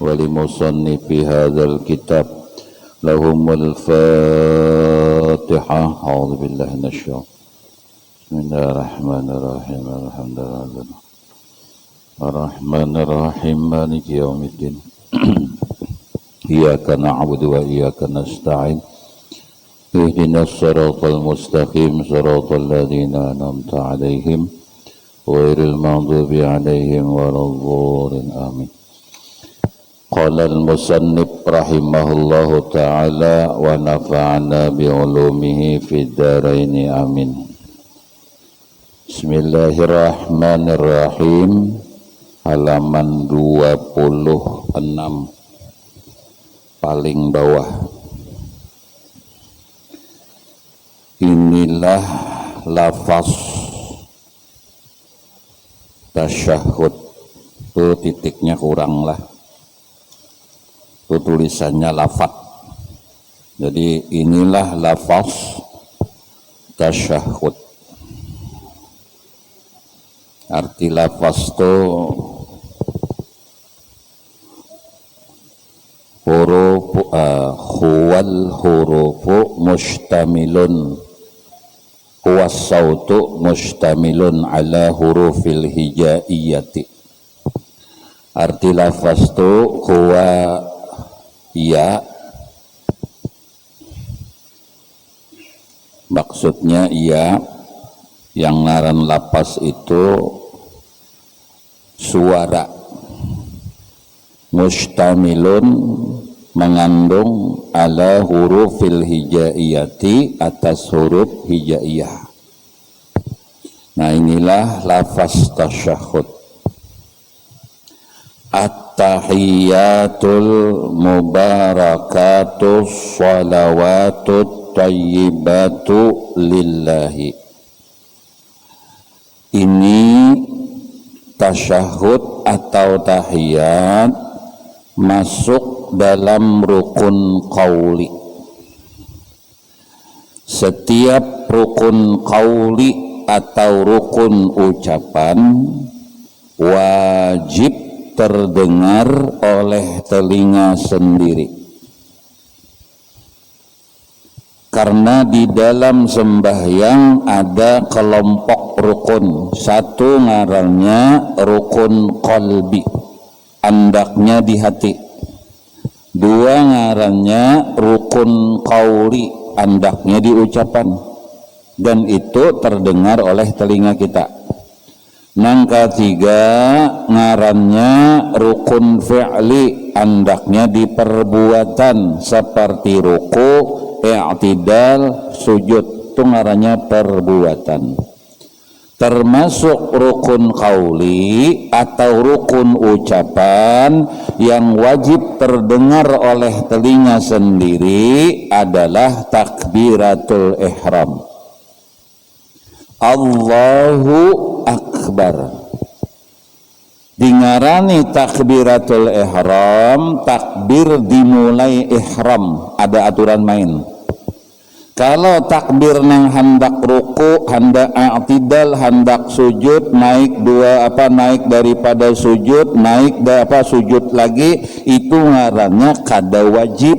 ولمصنف هذا الكتاب لهم الفاتحة. أعوذ بالله من الشيطان. بسم الله الرحمن الرحيم. الحمد لله الرحمن الرحيم مالك يوم الدين. إياك نعبد وإياك نستعين. اهدنا الصراط المستقيم صراط الذين أنعمت عليهم غير المغضوب عليهم ولا الضالين آمين. قال المصنف رحمه الله تعالى ونفعنا بعلومه في الدارين آمين. Bismillahirrahmanirrahim. Halaman 26 paling bawah. Inilah lafaz tasyahud. Tuh titiknya kurang lah. Tuh tulisannya lafaz. Jadi inilah lafaz tasyahud. Arti lafaz itu huwal hurufu mustamilun huwas sautu mustamilun ala hurufil hijaiyati. Arti lafaz itu huwa ya, maksudnya ya, yang ngaran lafaz itu suara, mustamilun mengandung ala hurufil hijaiyati, atas huruf hijaiyah. Nah inilah lafaz tasyahud. At-tahiyyatul mubarakatus salawatut tayyibatu lillahi. Ini tasyahud atau tahiyat masuk dalam rukun qauli. Setiap rukun qauli atau rukun ucapan wajib terdengar oleh telinga sendiri. Karena di dalam sembahyang ada kelompok rukun. Satu ngarannya rukun qalbi, andaknya di hati. Dua ngarannya rukun qauli, andaknya di ucapan. Dan itu terdengar oleh telinga kita. Yang ketiga ngarannya rukun fi'li, andaknya di perbuatan seperti ruku, i'tidal, sujud. Itu ngarannya perbuatan. Termasuk rukun qauli atau rukun ucapan yang wajib terdengar oleh telinga sendiri adalah takbiratul ihram. Allahu Akbar. Dingarani takbiratul ihram, takbir dimulai ihram, ada aturan main. Kalau takbir nang hendak ruku, hendak i'tidal, hendak sujud, naik naik daripada sujud, naik sujud lagi, itu ngarannya kada wajib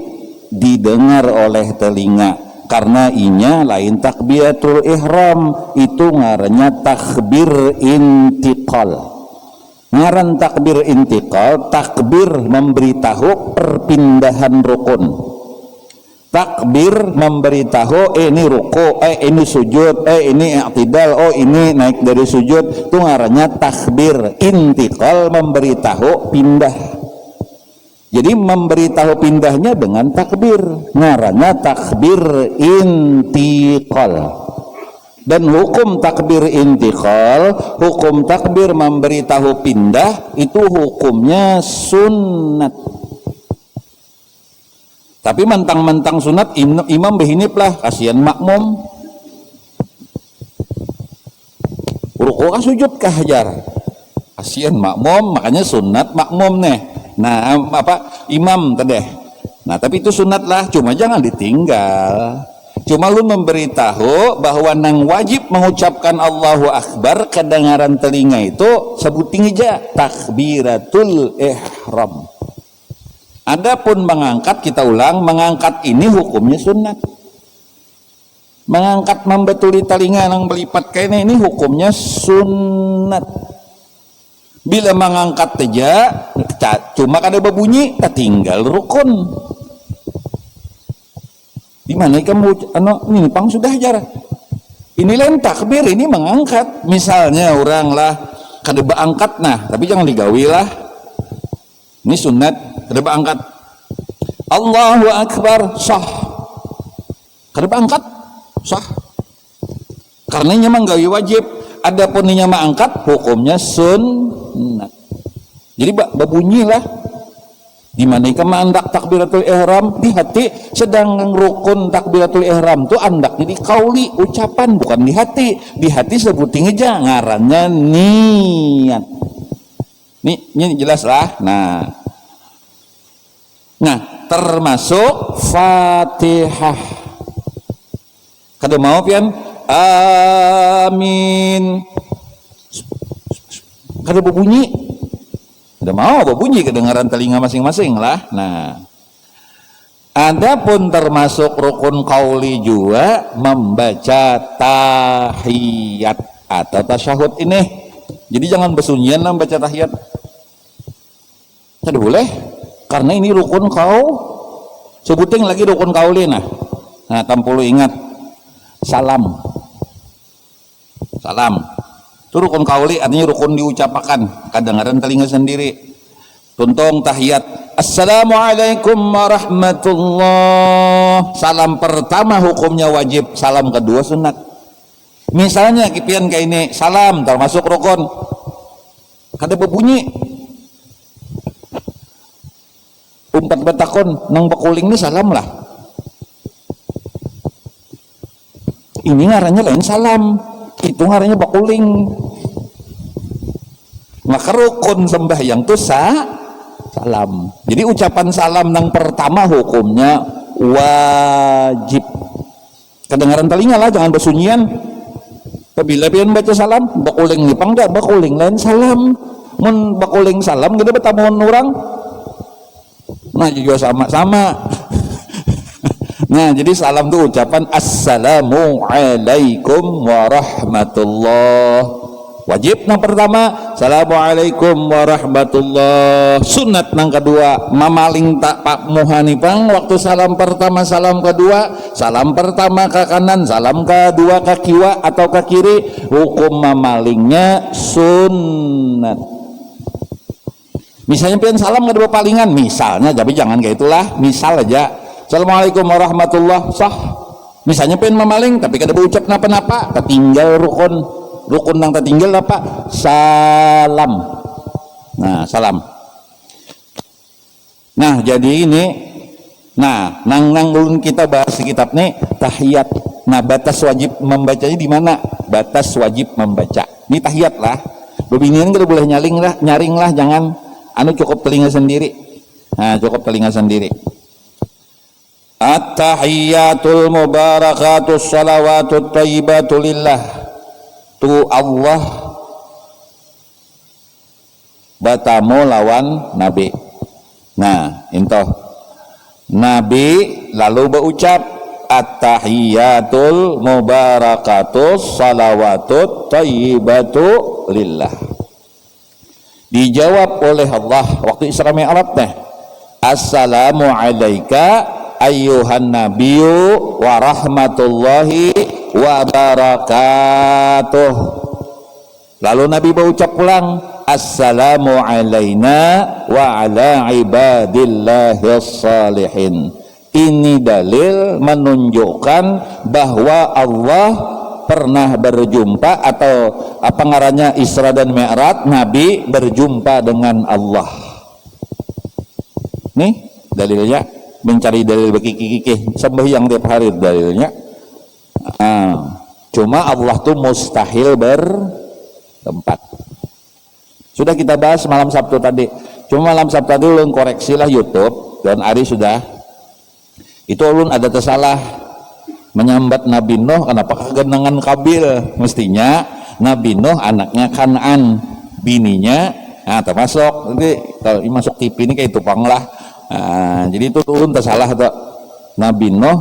didengar oleh telinga. Karena inya lain takbiratul ihram, itu ngarannya takbir intiqal. Ngaran takbir intiqal, takbir memberitahu perpindahan rukun. Takbir memberitahu ini ruku, ini sujud, ini i'tidal, oh ini naik dari sujud. Itu ngarannya takbir intiqal, memberitahu pindah. Jadi memberitahu pindahnya dengan takbir, ngarannya takbir intiqal. Dan hukum takbir intiqal, hukum takbir memberitahu pindah, itu hukumnya sunnat. Tapi mentang-mentang sunat, imam behinip lah, kasihan makmum. Ruku kah sujud kah hajar, kasihan makmum, makanya sunat makmum nih. Nah imam tadi. Nah tapi itu sunat lah, cuma jangan ditinggal. Cuma lu memberitahu bahwa nang wajib mengucapkan Allahu Akbar kedengaran telinga itu sebut tinggi aja takbiratul ihram. Adapun mengangkat, kita ulang, mengangkat ini hukumnya sunat. Mengangkat membetuli talinga yang belipat kayaknya ini hukumnya sunat. Bila mengangkat saja cuma kada berbunyi, tinggal rukun. Di mana kamu ini pang sudah ajar. Ini lain takbir, ini mengangkat. Misalnya orang lah kada beangkat, nah tapi jangan digawi lah. Ini sunat, kada beangkat. Allahu Akbar, sah. Kada beangkat, sah. Karena ini menggawi wajib. Adapun ini mengangkat, hukumnya sunnah. Jadi berbunyilah. Di mana ikan andak takbiratul ihram di hati, sedang rukun takbiratul ihram tu andak jadi kauli ucapan, bukan di hati. Di hati sebuting aja ngarannya niat. Ini jelas lah. Nah termasuk Fatihah. Kada mau pian amin, kada berbunyi. Udah mau berbunyi kedengaran telinga masing-masing lah. Nah, adapun termasuk rukun qauli juga membaca tahiyat atau tasyahud ini. Jadi jangan bersunyian lah membaca tahiyat. Tidak boleh, karena ini rukun sebuting lagi rukun qauli. Nah tampulu ingat salam. Itu rukun qauli, artinya rukun diucapkan, kadang-kadang telinga sendiri. Contoh tahiyat, assalamualaikum warahmatullah. Salam pertama hukumnya wajib, salam kedua sunat. Misalnya kipian kayak ini, salam termasuk rukun, kada berbunyi. Umpat betakon nang bakuling ini salam lah. Ini ngarannya lain salam, itu ngarannya bakuling. Maka rukun sembahyang itu salam. Jadi ucapan salam yang pertama hukumnya wajib. Kedengaran telinga lah, jangan bersunyian. Bila pian baca salam, bakuling nipang dah, bakuling lain salam. Mun bakuling salam kita bertamuan orang. Nah juga sama-sama. Nah jadi salam itu ucapan assalamualaikum warahmatullah. Wajib nang pertama assalamualaikum warahmatullah. Sunat nang kedua mamaling tak pak muhanipang waktu salam pertama salam kedua, salam pertama ke kanan, salam kedua ke kiwa atau ke kiri, hukum mamalingnya sunat. Misalnya pian salam kedua palingan, misalnya, tapi jangan kayak itulah, misal aja assalamualaikum warahmatullah sah. Misalnya pian mamaling tapi kada berucap napa-napa, tertinggal rukun yang tertinggal apa? Salam. Nah salam. Nah jadi ini, nah nang ulun kita bahas di kitab nih tahiyat. Nah batas wajib membacanya di mana? Batas wajib membaca ini tahiyat lah. Bebinian kita boleh nyaring lah, jangan cukup telinga sendiri. Nah cukup telinga sendiri. At-tahiyatul mubarakatus salawatut thayyibatu lillah. Tu Allah batamu lawan Nabi. Nah intoh Nabi lalu berucap at-tahiyatul mubarakatus salawatut thayyibatu lillah. Dijawab oleh Allah waktu Isra Mi'raj teh, assalamu alayka ayyuhan nabiyyu wa rahmatullahi wa barakatuh. Lalu Nabi berucap pulang assalamu alaina wa ala ibadillahis salihin. Ini dalil menunjukkan bahwa Allah pernah berjumpa, atau apa ngarannya Isra dan Mi'raj, Nabi berjumpa dengan Allah. Nih dalilnya, mencari dalil berkiki-kiki sembahyang tiap hari dalilnya. Cuma Allah tuh mustahil bertempat. Sudah kita bahas malam Sabtu tadi. Cuma malam Sabtu tadi ulun koreksilah YouTube dan Ari sudah. Itu ulun ada tersalah menyambat Nabi Nuh, kenapa kegenangan Kabil? Mestinya Nabi Nuh anaknya Kan'an, bininya termasuk nanti kalau masuk TV ini kayak tupang lah Jadi itu ulun tak salah tuh. Nabi Nuh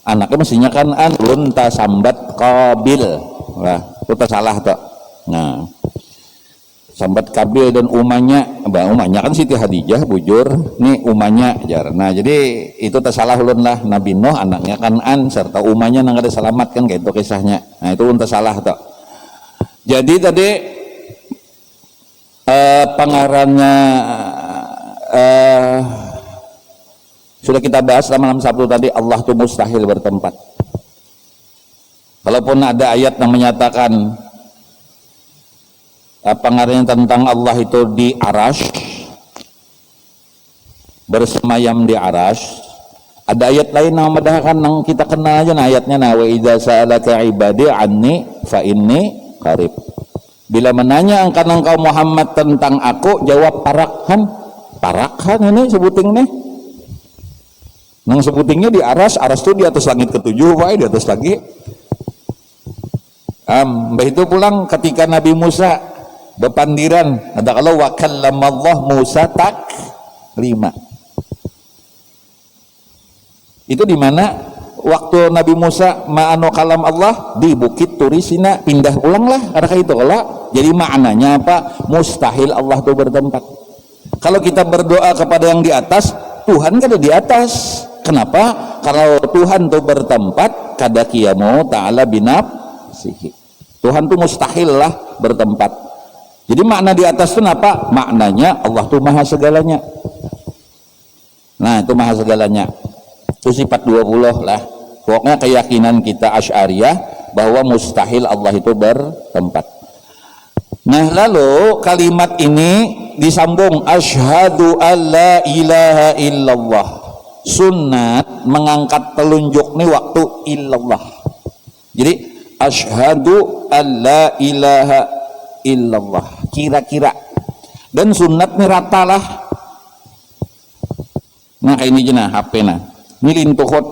anaknya mestinya kan ulun tak sambat Qabil. Wah, itu tak salah tuh. Nah, sambat Qabil dan umanya kan Siti Hadijah bujur, nih umanya jar. Nah, jadi itu tak salah ulun lah. Nabi Nuh anaknya Kanan serta umanya nang ada selamat kan kayak itu kisahnya. Nah, itu ulun tak salah tuh. Jadi tadi pengarannya sudah kita bahas malam Sabtu tadi, Allah itu mustahil bertempat. Kalaupun ada ayat yang menyatakan pengarannya tentang Allah itu di arash, bersemayam di arash, ada ayat lain yang memedahkan yang kita kenal aja, nah ayatnya wa idza sa'alaka ibadi anni fa inni qarib. Bila menanya engkau Muhammad tentang aku, jawab parakhan ini sebuting nih. Nang sebutingnya di aras itu di atas langit ketujuh, wae di atas lagi. Mbah itu pulang ketika Nabi Musa bepandiran, ada kalau wa kallamallah Musa taklima. Itu di mana? Waktu Nabi Musa ma'ano kalam Allah di Bukit Turisina, pindah ulanglah ada kayak itu kalau. Jadi maknanya apa? Mustahil Allah itu bertempat. Kalau kita berdoa kepada yang di atas, Tuhan kan ada di atas. Kenapa? Kalau Tuhan itu bertempat kada qiyamu ta'ala binafsihi. Tuhan itu mustahil lah bertempat. Jadi makna di atas itu apa? Maknanya Allah itu maha segalanya. Nah, itu maha segalanya. Itu sifat 20 lah. Pokoknya keyakinan kita Asy'ariyah bahwa mustahil Allah itu bertempat. Nah, lalu kalimat ini disambung asyhadu alla ilaha illallah. Sunat mengangkat telunjuk nih waktu illallah. Jadi asyhadu alla ilaha illallah kira-kira. Dan sunat nih rata lah. Nah, kayak ini aja nah HP nah. Ini lintuhot.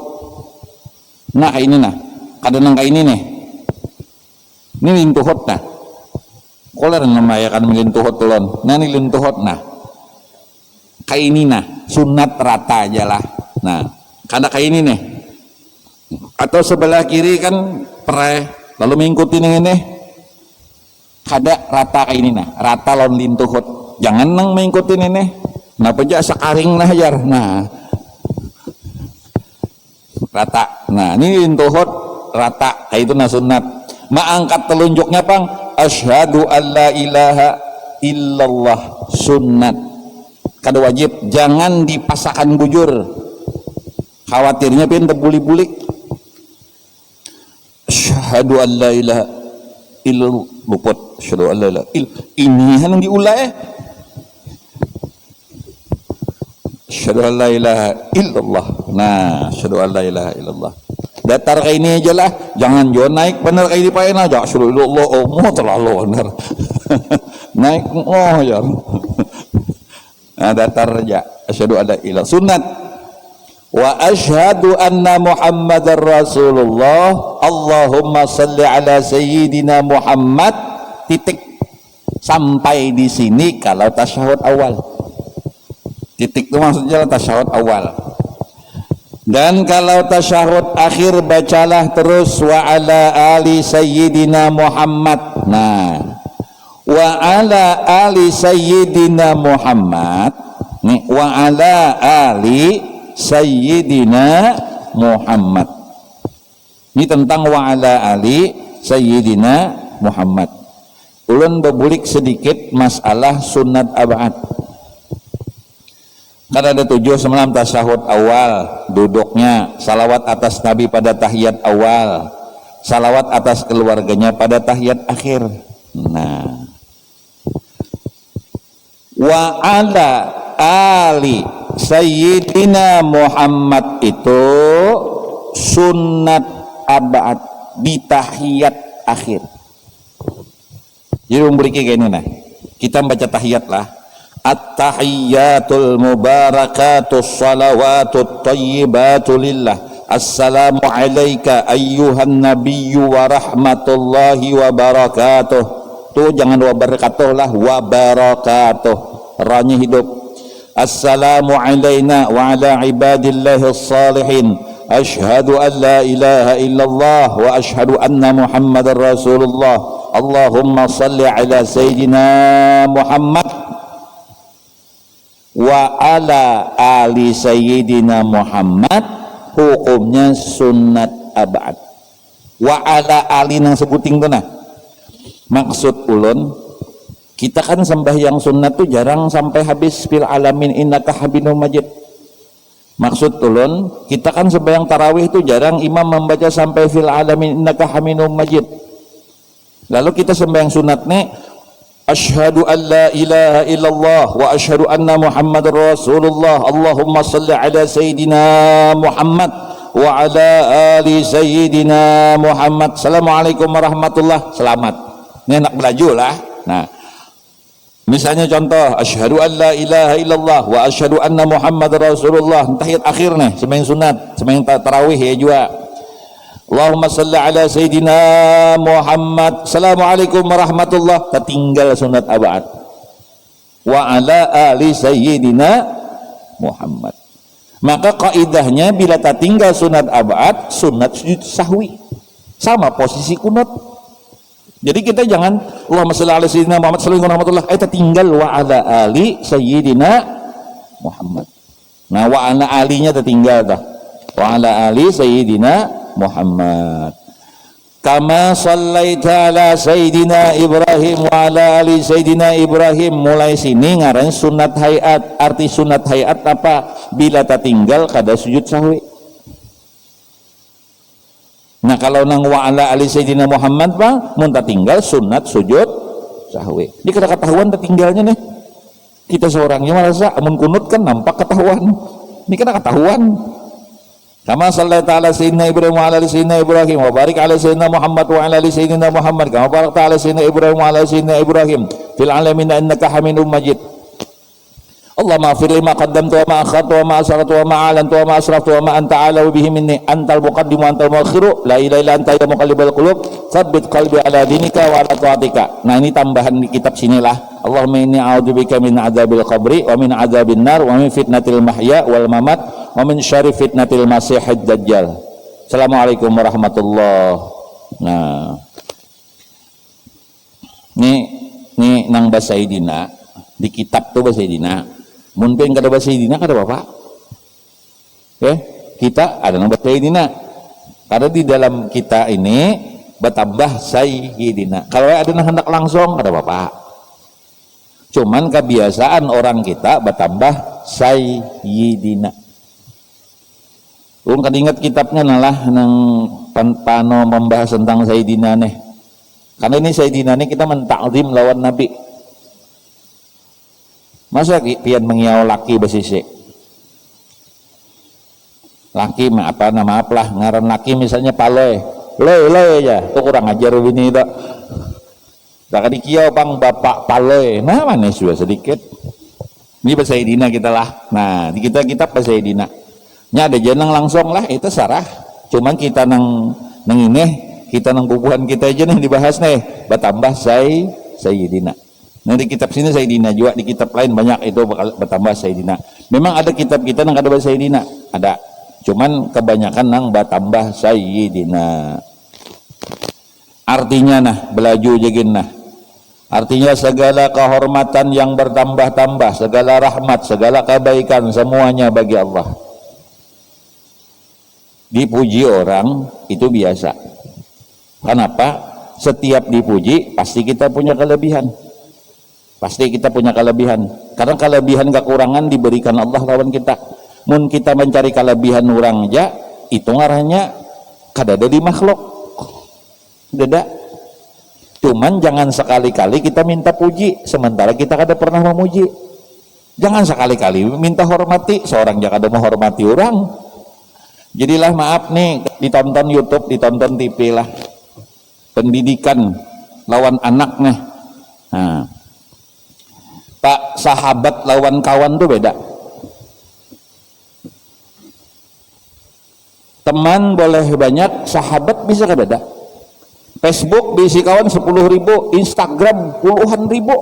Nah, kayak ini nah. Kadang kayak ini nih. Ini lintuhot nah. Koler namanya kan melintuhot tulon. Nah, ini lintuhot nah. Kayak ini nah. Sunat rata aja lah. Nah, karena kayak ini nih. Atau sebelah kiri kan pereh, lalu mengikuti ini. Kada rata kayak ini nah. Rata lon lintuhot. Jangan nang mengikuti ini. Nah, aja sakaring lah jar. Nah, rata. Nah, ini lintuhot rata. Kayak itu nah sunat. Mengangkat telunjuknya pang asyhadu alla ilaha illallah sunnat. Kada wajib, jangan dipasangkan bujur. Khawatirnya pengen terbuli-bulik. Asyhadu alla ilaha illallah luput. Asyhadu alla ilaha ini yang diulah asyhadu alla ilaha illallah. Nah, asyhadu alla ilaha illallah. Datar kayak ini aja lah, jangan jual naik bener kayak di payen aja. Asyhadu illallah, oh mau terlalu bener. Naik ya. Nah, datar aja. Asyhadu alla ilaha sunat. Wa asyhadu anna Muhammadar Rasulullah. Allahumma salli ala sayyidina Muhammad. Titik. Sampai di sini kalau tasyahud awal. Titik itu maksudnya tasyahud awal. Dan kalau tasyahud akhir bacalah terus wa ala ali sayyidina Muhammad. Nah, wa ala ali sayyidina Muhammad. Nih, wa ala ali sayyidina Muhammad. Ini tentang wa ala ali sayyidina Muhammad. Ulun bebulik sedikit masalah sunat ab'ad. Kan ada 7 semalam tasyahud awal, duduknya, salawat atas Nabi pada tahiyat awal, salawat atas keluarganya pada tahiyat akhir. Nah, wa ala ali sayyidina Muhammad itu sunat abad di tahiyat akhir. Jadi memberi kayak gini nah, kita baca tahiyat lah. At-tahiyyatul mubarakatus salawatut tayyibatu lillah. Assalamu alayka ayyuhan nabiyyu wa rahmatullahi wa barakatuh. Tuh jangan wa barakatuh lah, wa barakatuh. Ranya hidup. Assalamu alaina wa ala ibadillahis salihin. Asyhadu an la ilaha illallah wa asyhadu anna Muhammadar Rasulullah. Allahumma salli ala sayyidina Muhammad wa ala ali sayyidina Muhammad. Hukumnya sunat abad. Wa ala ali nang sebuting tu nah. Maksud ulun, kita kan sembahyang sunat tuh jarang sampai habis fil alamin innaka hamidum majid. Maksud ulun, kita kan sembahyang tarawih itu jarang imam membaca sampai fil alamin innaka hamidum majid. Lalu kita sembahyang sunat nih, asyhadu an la ilaha illallah wa asyhadu anna Muhammadar Rasulullah. Allahumma salli ala sayyidina Muhammad wa ala ali sayyidina Muhammad. Assalamualaikum warahmatullah. Selamat. Ini enak belaju lah. Nah, misalnya contoh, asyhadu an la ilaha illallah wa asyhadu anna Muhammadar Rasulullah. Tahiyat akhir nih, sembahyang sunat, sembahyang tarawih ya juga. Allahumma salli ala sayyidina Muhammad. Assalamualaikum warahmatullah. Tertinggal sunat abad. Wa ala ali sayyidina Muhammad. Maka kaidahnya bila tertinggal sunat abad, sunat sujud sahwi. Sama posisi kunut. Jadi kita jangan Allahumma shalli ala sayyidina Muhammad sallallahu alaihi wasallam tertinggal wa ala ali sayyidina Muhammad. Nah, wa ala alinya tertinggal dah. Wa ala ali sayyidina Muhammad. Kama sallaita ala sayyidina Ibrahim wa ala ali sayyidina Ibrahim. Mulai sini ngaran sunat hayat. Arti sunat hayat apa? Bila tertinggal kada sujud sahwi. Nah, kalau nang wa ala ali sayyidina Muhammad bang, mun tinggal sunat sujud sahwi. Ini kada ketahuan tertinggalnya nih. Kita seorangnya merasa amun kunut kan nampak ketahuan. Ini kada ketahuan. Kama sallaita ala sayyidina Ibrahim wa ala ali sayyidina Ibrahim wa barik ala sayyidina Muhammad wa ala ali sayyidina Muhammad kama barakta ala sayyidina Ibrahim wa ala sayyidina Ibrahim fil alamin innaka Hamidum Majid. Allahumma ighfir li ma qaddamtu wa ma akhartu wa ma asrartu wa ma a'lantu wa ma asraftu wa ma anta a'lamu bihi minni antal muqaddimu wa antal muakhiru la ilaha illa anta ya muqallibal qulub tsabbit qalbi ala dinika wa ala taatika. Nah, ini tambahan di kitab sinilah. Allahumma inni a'udzubika min adzabil qabri wa min adzabin nar wa min fitnatil mahya wal mamat wa min syarri fitnatil masiihid dajjal. Assalamualaikum warahmatullahi. Nah, ini nang bahasa Sayyidina di kitab tuh bahasa Sayyidina. Mungkin kada bahasa Sayyidina kada bapak. Kita ada nang bahasa Sayyidina. Karena di dalam kita ini bertambah Sayyidina. Kalau ada nang hendak langsung kada bapak. Cuman kebiasaan orang kita bertambah Sayyidina. Kan ingat kitabnya nalah nang pano membahas tentang Sayyidina nih. Karena ini Sayyidina nih kita mentakdim lawan Nabi. Masa pian mengiau laki basisi. Laki apa nama apalah ngaran laki misalnya paloy. Loy aja. Tuh kurang ajar ini tak. Tak dikiau bang bapak paloy. Nah, mana sudah sedikit. Ini bahasa Sayyidina kita lah. Nah, di kita kitab bahasa Sayyidina. Nya ada jenang langsung lah itu sarah. Cuman kita nang ini kita nang bubuhan kita aja nih dibahas nih. Bertambah Sayyidina. Nah, di kitab sini Sayyidina juga, di kitab lain banyak itu bakal bertambah Sayyidina. Memang ada kitab kita nang ada bahasa Sayyidina, ada. Cuman kebanyakan nang bertambah Sayyidina. Artinya nah, belaju jegin nah. Artinya segala kehormatan yang bertambah-tambah, segala rahmat, segala kebaikan semuanya bagi Allah. Dipuji orang itu biasa. Kenapa? Setiap dipuji pasti kita punya kelebihan. Pasti kita punya kelebihan. Karena kelebihan kekurangan diberikan Allah lawan kita. Mun kita mencari kelebihan orang aja, itu ngarahnya kadada di makhluk. Dada. Cuman jangan sekali-kali kita minta puji, sementara kita kada pernah memuji. Jangan sekali-kali minta hormati, seorang jangan ada menghormati orang. Jadilah maaf nih, ditonton YouTube, ditonton TV lah. Pendidikan lawan anak nih. Nah, Pak, sahabat lawan kawan tuh beda. Teman boleh banyak, sahabat bisa kan beda. Facebook diisi kawan 10.000, Instagram puluhan ribu,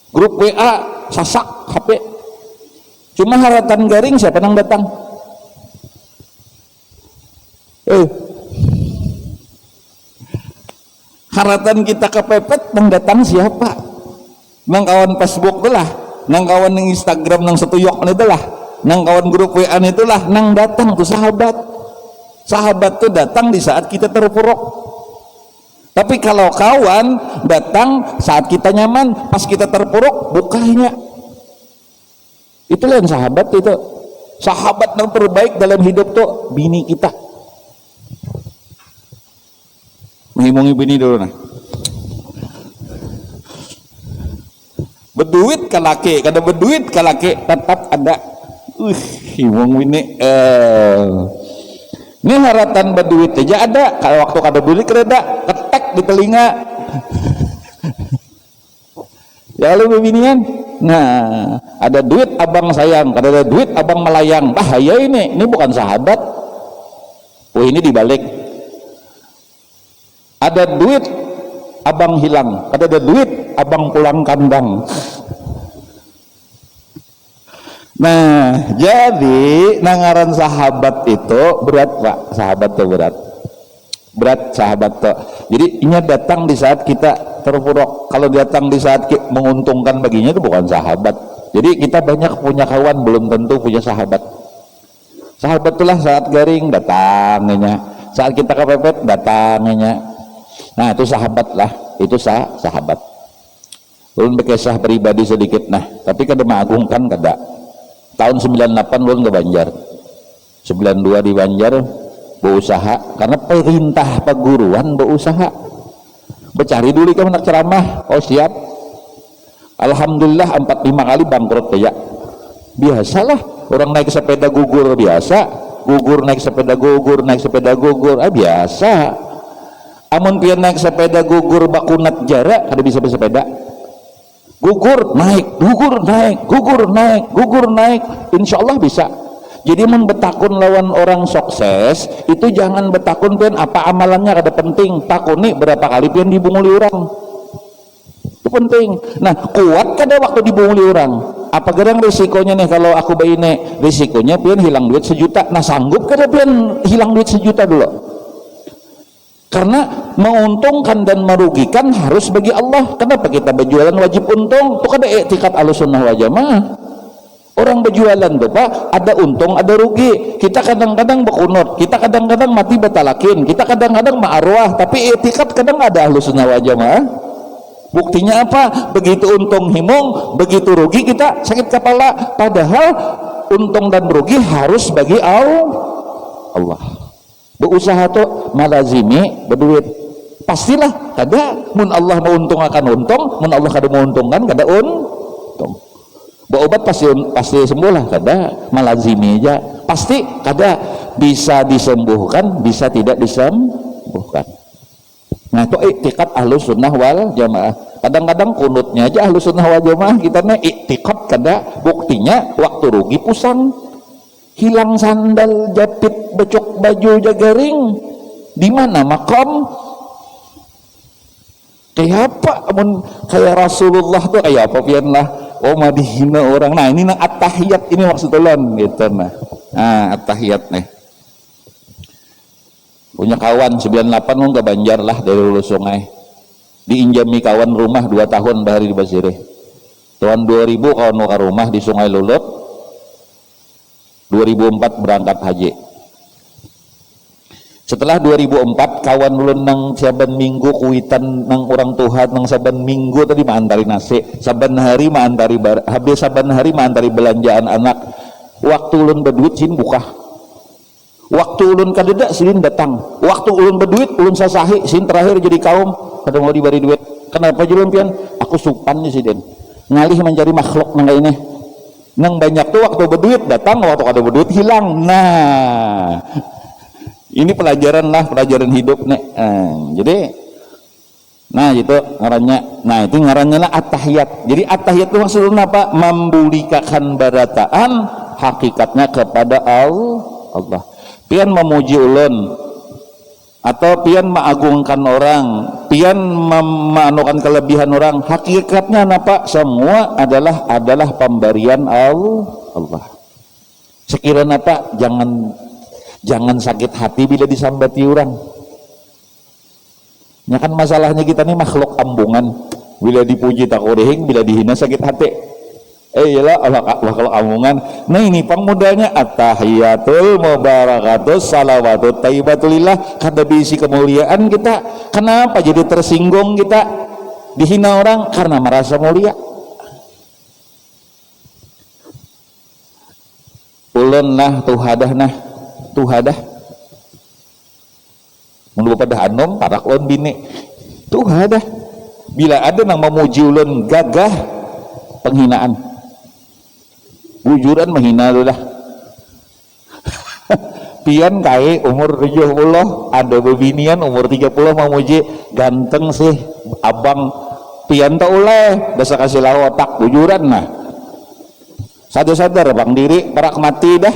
grup WA sasak HP. Cuma haratan garing siapa nang datang? Haratan kita kepepet nang datang siapa? Nang kawan Facebook itulah, nang kawan nang Instagram nang setuyok itulah, nang kawan grup WA itulah nang datang tuh sahabat. Sahabat tuh datang di saat kita terpuruk. Tapi kalau kawan datang saat kita nyaman, pas kita terpuruk bukanya. Itulah yang sahabat itu. Sahabat yang terbaik dalam hidup tuh bini kita. Menghimungi bini dulu nah. Berduit ke laki, kada berduit ke laki tetap ada. Himung bini. Ini haratan berduit aja ada. Kalau waktu kada duit kereda ketek di telinga. Ya lu binian. Nah, ada duit abang sayang, kada ada duit abang melayang. Bahaya ini bukan sahabat. Oh, ini dibalik. Ada duit abang hilang, kada ada duit abang pulang kandang. Nah, jadi nangaran sahabat itu berat Pak, sahabat tuh berat sahabat tuh. Jadi ini datang di saat kita terpuruk. Kalau datang di saat menguntungkan baginya itu bukan sahabat. Jadi kita banyak punya kawan belum tentu punya sahabat. Sahabat itulah saat garing datangnya, saat kita kepepet datangnya. Nah itu sahabat lah, itu sahabat. Ulun berkisah pribadi sedikit nah, tapi kada mengagungkan kada. Tahun 98 ulun ke Banjar, 92 di Banjar berusaha karena perintah perguruan berusaha. Bercari dulu kan anak ceramah, oh siap. Alhamdulillah 4-5 kali bangkrut ya. Biasalah orang naik sepeda gugur biasa, gugur naik sepeda gugur, naik sepeda gugur, biasa. Amun pian naik sepeda gugur bakunat jarak kada bisa bersepeda. Gugur naik, gugur naik, gugur naik, gugur naik, insya Allah bisa. Jadi membetakun lawan orang sukses itu jangan betakun pian apa amalannya kada penting, takuni berapa kali pian dibunguli orang itu penting. Nah kuat kada waktu dibunguli orang, apa gerang risikonya nih kalau aku bayi nih risikonya pian hilang duit 1 juta. Nah sanggup kada pian hilang duit 1 juta dulu? Karena menguntungkan dan merugikan harus bagi Allah. Kenapa kita berjualan wajib untung? Itu kada i'tiqad Ahlussunnah wal Jamaah. Orang berjualan tuh Pak, ada untung ada rugi. Kita kadang-kadang berkunut, kita kadang-kadang mati betalakin, kita kadang-kadang ma'arwah, tapi i'tiqad kadang ada Ahlussunnah wal Jamaah. Buktinya apa? Begitu untung himung, begitu rugi kita sakit kepala. Padahal untung dan rugi harus bagi Allah. Berusaha tuh malazimi berduit pastilah kada. Mun Allah menguntung akan untung, mun Allah kada menguntungkan kada untung. Berobat pasti sembuh lah kada. Malazimi aja pasti kada. Bisa disembuhkan, bisa tidak disembuhkan. Nah itu i'tiqad Ahlussunnah wal Jamaah. Kadang-kadang kunutnya aja Ahlussunnah wal Jamaah kita nih i'tiqad kada. Buktinya waktu rugi pusang, hilang sandal, japit, becok baju jagaring, di mana makam? Kayak apa? Kayak Rasulullah tuh kayak apa pian lah? Oh madihina orang. Nah ini nang at-tahiyat ini maksud ulun gitu nah. Nah at-tahiyat nih. Punya kawan 98 mun ke Banjar lah dari Hulu Sungai. Diinjami kawan rumah 2 tahun bahari di Basireh. Tahun 2000 kawan ke rumah di Sungai Lulut. 2004 berangkat haji. Setelah 2004 kawan ulun nang saban minggu kuitan nang orang Tuhan nang saban minggu tadi maantari nasi, saban hari maantari habis saban hari maantari belanjaan anak. Waktu ulun berduit sin buka, waktu ulun kadeda sin datang, waktu ulun berduit ulun sasahi sin terakhir jadi kaum kada mau diberi duit. Kenapa julun pian? Aku supannya sih den ngalih mencari makhluk nang ini nang banyak tuh waktu berduit datang, waktu kada berduit hilang. Nah ini pelajaran lah, pelajaran hidup nih. Jadi nah itu ngarannya. Nah itu ngarannya lah at-tahiyat. Jadi at-tahiyat itu maksudnya apa? Membulikakan barataan hakikatnya kepada Allah. Pian memuji ulun atau pian mengagungkan orang, pian memanukan kelebihan orang, hakikatnya apa? Semua adalah pemberian Allah. Allah. Sekiranya Pak, jangan sakit hati bila disambati orang. Ya kan masalahnya kita nih makhluk ambungan. Bila dipuji tak kodehing, bila dihina sakit hati. Iyalah Allah makhluk ambungan. Nah ini pangmudanya at-tahiyatul mubarakatus salawatut thayyibatulillah, kada bisi kemuliaan kita. Kenapa jadi tersinggung kita? Dihina orang karena merasa mulia. Ulun lah tuhadah menurut pada anom parak ulun bini tuhadah bila ada yang memuji ulun gagah penghinaan wujudan menghina lu dah. Pian kai umur 70 ada bebinian umur 30 memuji ganteng sih abang pian tak uleh dasa kasih lau otak wujudan nah sadar bang diri perak mati dah.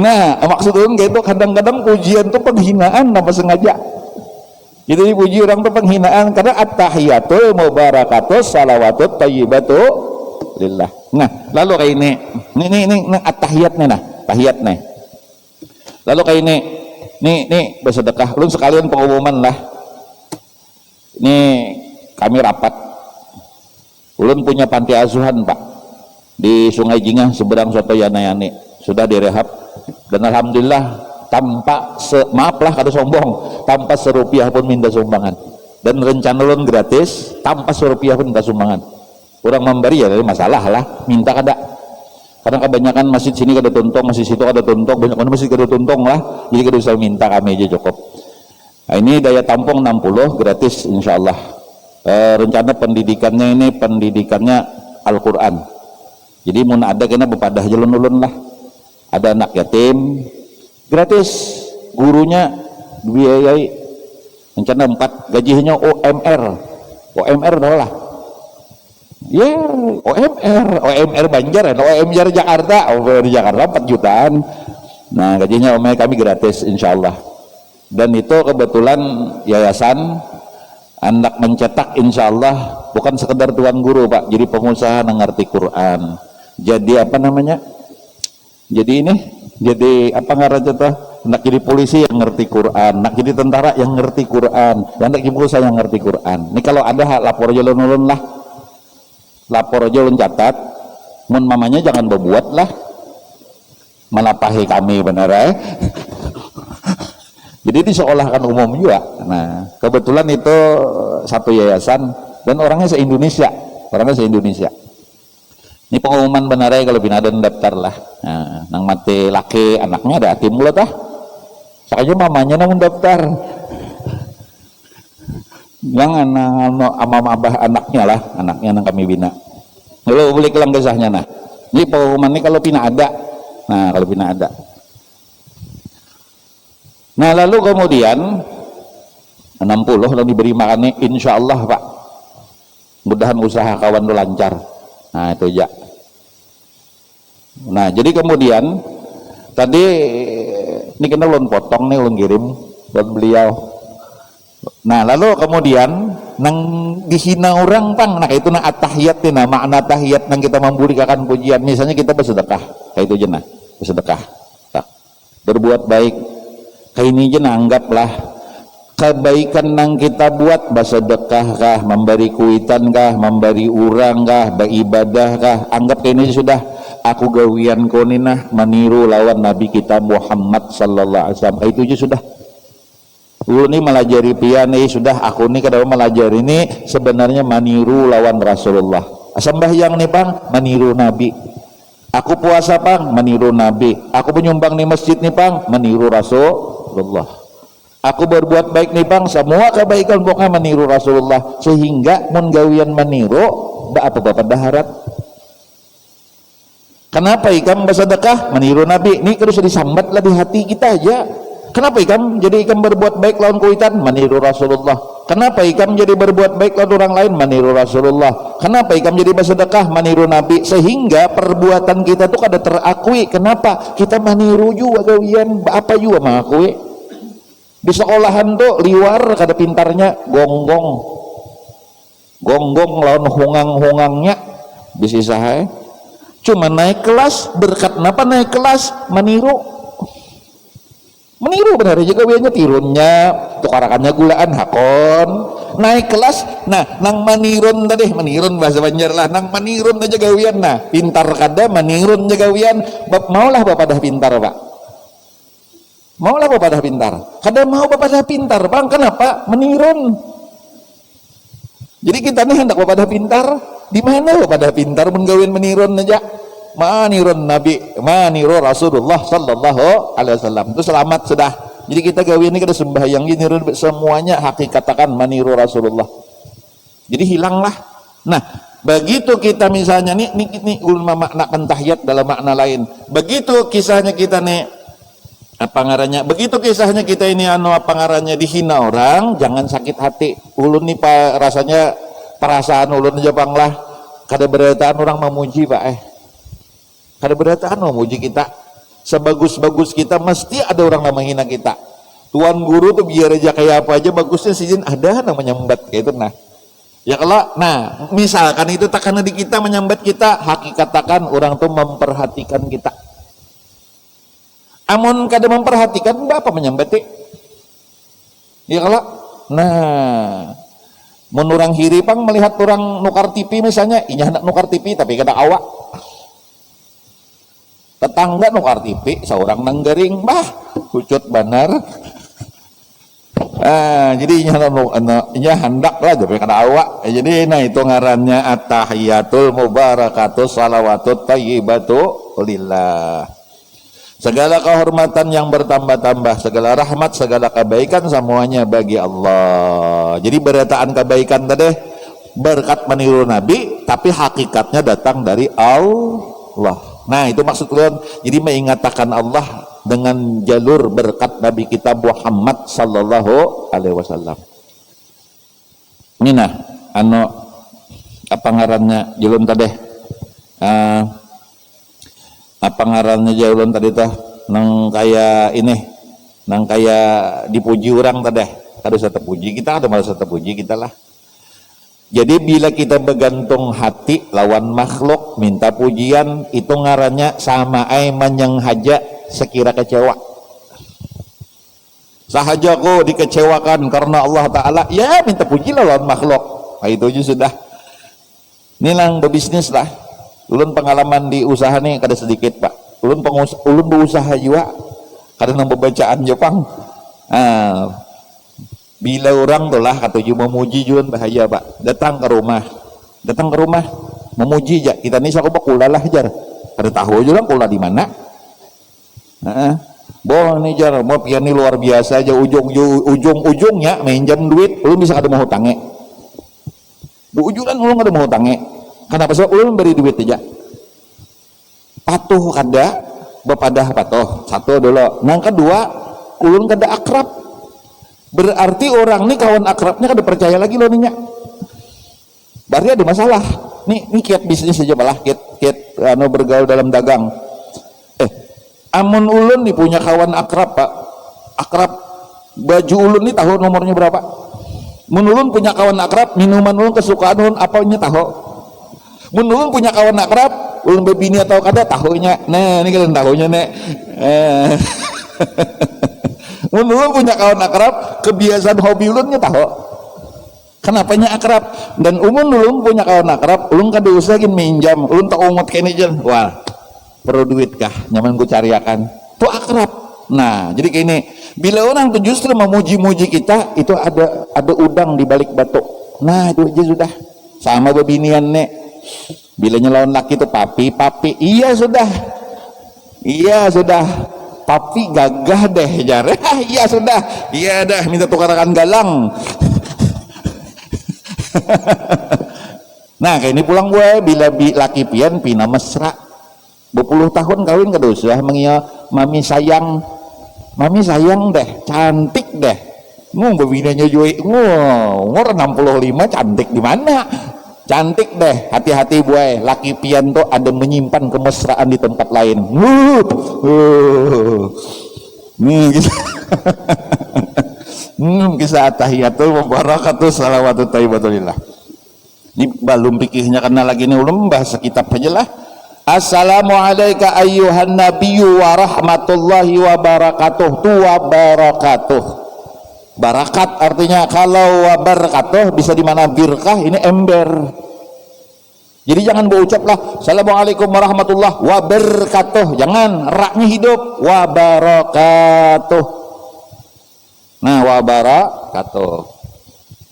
Nah maksudnya gitu kadang-kadang pujian tuh penghinaan apa sengaja. Jadi puji orang tuh penghinaan karena at-tahiyatul mubarakatus salawatut thayyibatu lillah. Nah lalu kayak ini at-tahiyat nih nah tahiyat nih. Lalu kayak ini bersedekah. Lu sekalian pengumuman lah. Ini kami rapat. Ulun punya panti asuhan Pak di Sungai Jingah seberang Soto Yanayani sudah direhab dan alhamdulillah tanpa maaf lah kada sombong tanpa serupiah pun minta sumbangan dan rencana ulun gratis tanpa serupiah pun minta sumbangan. Orang memberi ya dari masalah lah minta kada karena kebanyakan masjid sini kada tuntung masjid situ kada tuntung banyak masjid kada tuntung lah jadi kada bisa minta kami aja cukup. Nah, ini daya tampung 60 gratis insyaallah. Rencana pendidikannya Al-Quran. Jadi mun ada kena bepadah jalan ulun lah. Ada anak yatim gratis, gurunya biayai. Rencana 4 gajinya OMR dah lah. Ya OMR Banjar, OMR Jakarta, OMR Jakarta 4 jutaan. Nah gajinya OMR kami gratis insyaallah. Dan itu kebetulan yayasan anak mencetak insyaallah bukan sekedar tuan guru Pak, jadi pengusaha yang ngerti Quran. Jadi apa namanya? Jadi apa ngaranna tuh? Nak jadi polisi yang ngerti Quran, nak jadi tentara yang ngerti Quran, dan nak jadi pengusaha yang ngerti Quran. Ini kalau ada hak lapor aja ulun lah. Lapor aja ulun catat. Mun mamanya jangan berbuat lah. Malapahi kami benar Jadi disekolahkan umum juga. Nah, kebetulan itu satu yayasan dan orangnya se-Indonesia. Ini pengumuman benar kalau bina dan daftar lah. Nah, nang mati laki anaknya ada atim mulut ah. Sakanya mamanya nang daftar. Jangan ama abah anaknya lah, anaknya nang kami bina. Lalu boleh kelang desahnya nah. Ini pengumuman ini kalau bina ada. Nah, kalau bina ada. Nah lalu kemudian 60 lalu diberi makannya insya Allah Pak, mudahan usaha kawan itu lancar. Nah itu aja. Nah jadi kemudian tadi ini kena ulun potong nih ulun kirim buat beliau. Nah lalu kemudian nang dihina orang Pang, nah itu nah at-tahiyat nih, makna tahiyat nang kita memberikan pujian. Misalnya kita bersedekah kayak itu aja nah bersedekah tak. Berbuat baik kayak ini aja anggaplah kebaikan yang kita buat bersedekah kah, memberi kuitan kah, memberi urang kah, beribadah kah, anggap kayak ini sudah aku gawian koninah meniru lawan Nabi kita Muhammad sallallahu alaihi wasallam. Itu aja sudah. Dulu ini melajari pian sudah aku nih kadang melajari ini sebenarnya meniru lawan Rasulullah. Sembahyang nih Bang meniru Nabi. Aku puasa Bang meniru Nabi. Aku menyumbang di masjid nih Bang meniru Rasulullah. Aku berbuat baik nih Bang, semua kebaikan pokoknya meniru Rasulullah, sehingga mun gawian meniru apa bapak daharat. Kenapa ikam bersedekah meniru Nabi? Ini terus disambat lah di hati kita aja. Kenapa ikam jadi ikam berbuat baik lawan kuitan meniru Rasulullah? Kenapa ikam jadi berbuat baik lawan orang lain meniru Rasulullah? Kenapa ikam jadi bersedekah meniru Nabi? Sehingga perbuatan kita tuh kada terakui. Kenapa? Kita meniru juga gawian apa juga mengakui. Di sekolahan tuh liwar kada pintarnya gonggong lawan hungang-hungangnya bisnis saya cuma naik kelas. Berkat napa naik kelas? Meniru benar juga biasanya tirunnya tukarakannya gulaan hakon naik kelas. Nah nang manirun tadi, manirun bahasa Banjar lah, nang manirun aja gawian. Nah pintar kada manirun aja gawian. Maulah bapak dah pintar pak, maulah bapak dah pintar, kada mau bapak dah pintar bang. Kenapa? Menirun. Jadi kita nih hendak bapak dah pintar, di mana bapak dah pintar menggawin menirun aja. Manirun Nabi, maniru Rasulullah sallallahu alaihi wasallam itu selamat sudah. Jadi kita gawin ini kada sembahyang ini semuanya hakikatakan maniru Rasulullah. Jadi hilanglah. Nah, begitu kita misalnya nih ulama maknakan tahiyat dalam makna lain. Begitu kisahnya kita nih apa ngarannya? Begitu kisahnya kita ini apa ngarannya dihina orang, jangan sakit hati. Ulun nih pak rasanya perasaan ulun aja bang lah. Kada berataan orang memuji pak kada berataan memuji kita. Sebagus-bagus kita mesti ada orang yang menghina kita. Tuan guru tuh biar aja kayak apa aja bagusnya sizin ada namanya menyambat kayak itu. Nah ya kalau nah misalkan itu tak karena di kita menyambat kita, hakikatakan orang tuh memperhatikan kita. Amun kada memperhatikan apa menyambat ya kalau nah menurang hiripang melihat orang nukar TV misalnya, inya hendak nukar TV tapi kada awak. Tetangga nukar TV seorang nanggaring bah hucut banar. Jadi inya hendak lah tapi kada awak. Jadi nah itu ngarannya at-tahiyatul mubarakatus salawatut thayyibatu lillah. Segala kehormatan yang bertambah-tambah, segala rahmat, segala kebaikan semuanya bagi Allah. Jadi berataan kebaikan tadi berkat meniru Nabi, tapi hakikatnya datang dari Allah. Nah itu maksud kalian. Jadi mengatakan Allah dengan jalur berkat Nabi kita Muhammad sallallahu alaihi wasallam. Ini nah apa ngarannya jalur tadi apa ngarannya jalur tadi tuh nang kayak ini nang kayak dipuji orang tadi harus terpuji kita, ada malah terpuji kita lah. Jadi bila kita bergantung hati lawan makhluk minta pujian itu ngarannya sama menyenghaja sekira kecewa. Sahaja kok dikecewakan karena Allah Ta'ala ya minta puji lawan makhluk. Nah itu aja sudah. Ini lang berbisnis lah. Ulun pengalaman di usaha nih kada sedikit pak. Ulun berusaha juga karena pembacaan Jepang. Bila orang tuh lah kata ju memuji juan bahaya pak. Datang ke rumah memuji aja. Kita nih saya kula lah jar. Ada tahu juga kula di mana. Boh nih jar mau pian nih luar biasa aja ujungnya minjam duit. Ulun bisa kada mau hutangnya. Bu ujulan ulun kada mau hutangnya. Kenapa sih ulun beri duit aja. Patuh kada, bepadah patuh. Satu dulu. Nang kedua ulun kada akrab. Berarti orang nih kawan akrabnya kada percaya lagi loh nih. Berarti ada masalah. Nih kiat bisnis aja malah kiat bergaul dalam dagang. Amun ulun nih punya kawan akrab pak. Akrab baju ulun nih tahu nomornya berapa. Mun ulun punya kawan akrab minuman ulun kesukaan ulun apanya tahu. Mun ulun punya kawan akrab ulun bebini atau kada tahunya. Nah ini kalian tahunya nek. Mun ulun punya kawan akrab, kebiasaan hobi ulunnya tahu. Kenapanya akrab? Dan ulun punya kawan akrab, ulun kada usahain minjam, ulun tak ungut kene jen. Wah, perlu duit kah? Nyaman ku cariakan. Tuh akrab. Nah, jadi kayak ini, bila orang tuh justru memuji-muji kita, itu ada udang di balik batu. Nah, itu aja sudah. Sama bebinian nek. Bila nyelawan laki itu papi, iya sudah. Tapi gagah deh jar. Iya sudah. Iya dah minta tukarkan galang. Nah kayak ini pulang gue bila laki pian pina mesra 20 tahun kawin kada usah mengia mami sayang deh cantik deh bebinanya juga umur 65 cantik di mana cantik deh. Hati-hati buai laki pian tuh ada menyimpan kemesraan di tempat lain. Kisah tahiyatul mubarakatus salawatut thayyibatulillah. Ini belum pikirnya karena lagi ini ulum bahasa kitab aja lah. Assalamualaikum ayyuhan nabiyyu wa rahmatullahi wa barakatuh. Tu wa barakatuh. Barakat artinya kalau wa barakatuh bisa di mana birkah ini ember. Jadi jangan berucap lah Assalamualaikum warahmatullahi wabarakatuh. Jangan, raknya hidup wa barakatuh. Nah, wa barakatuh.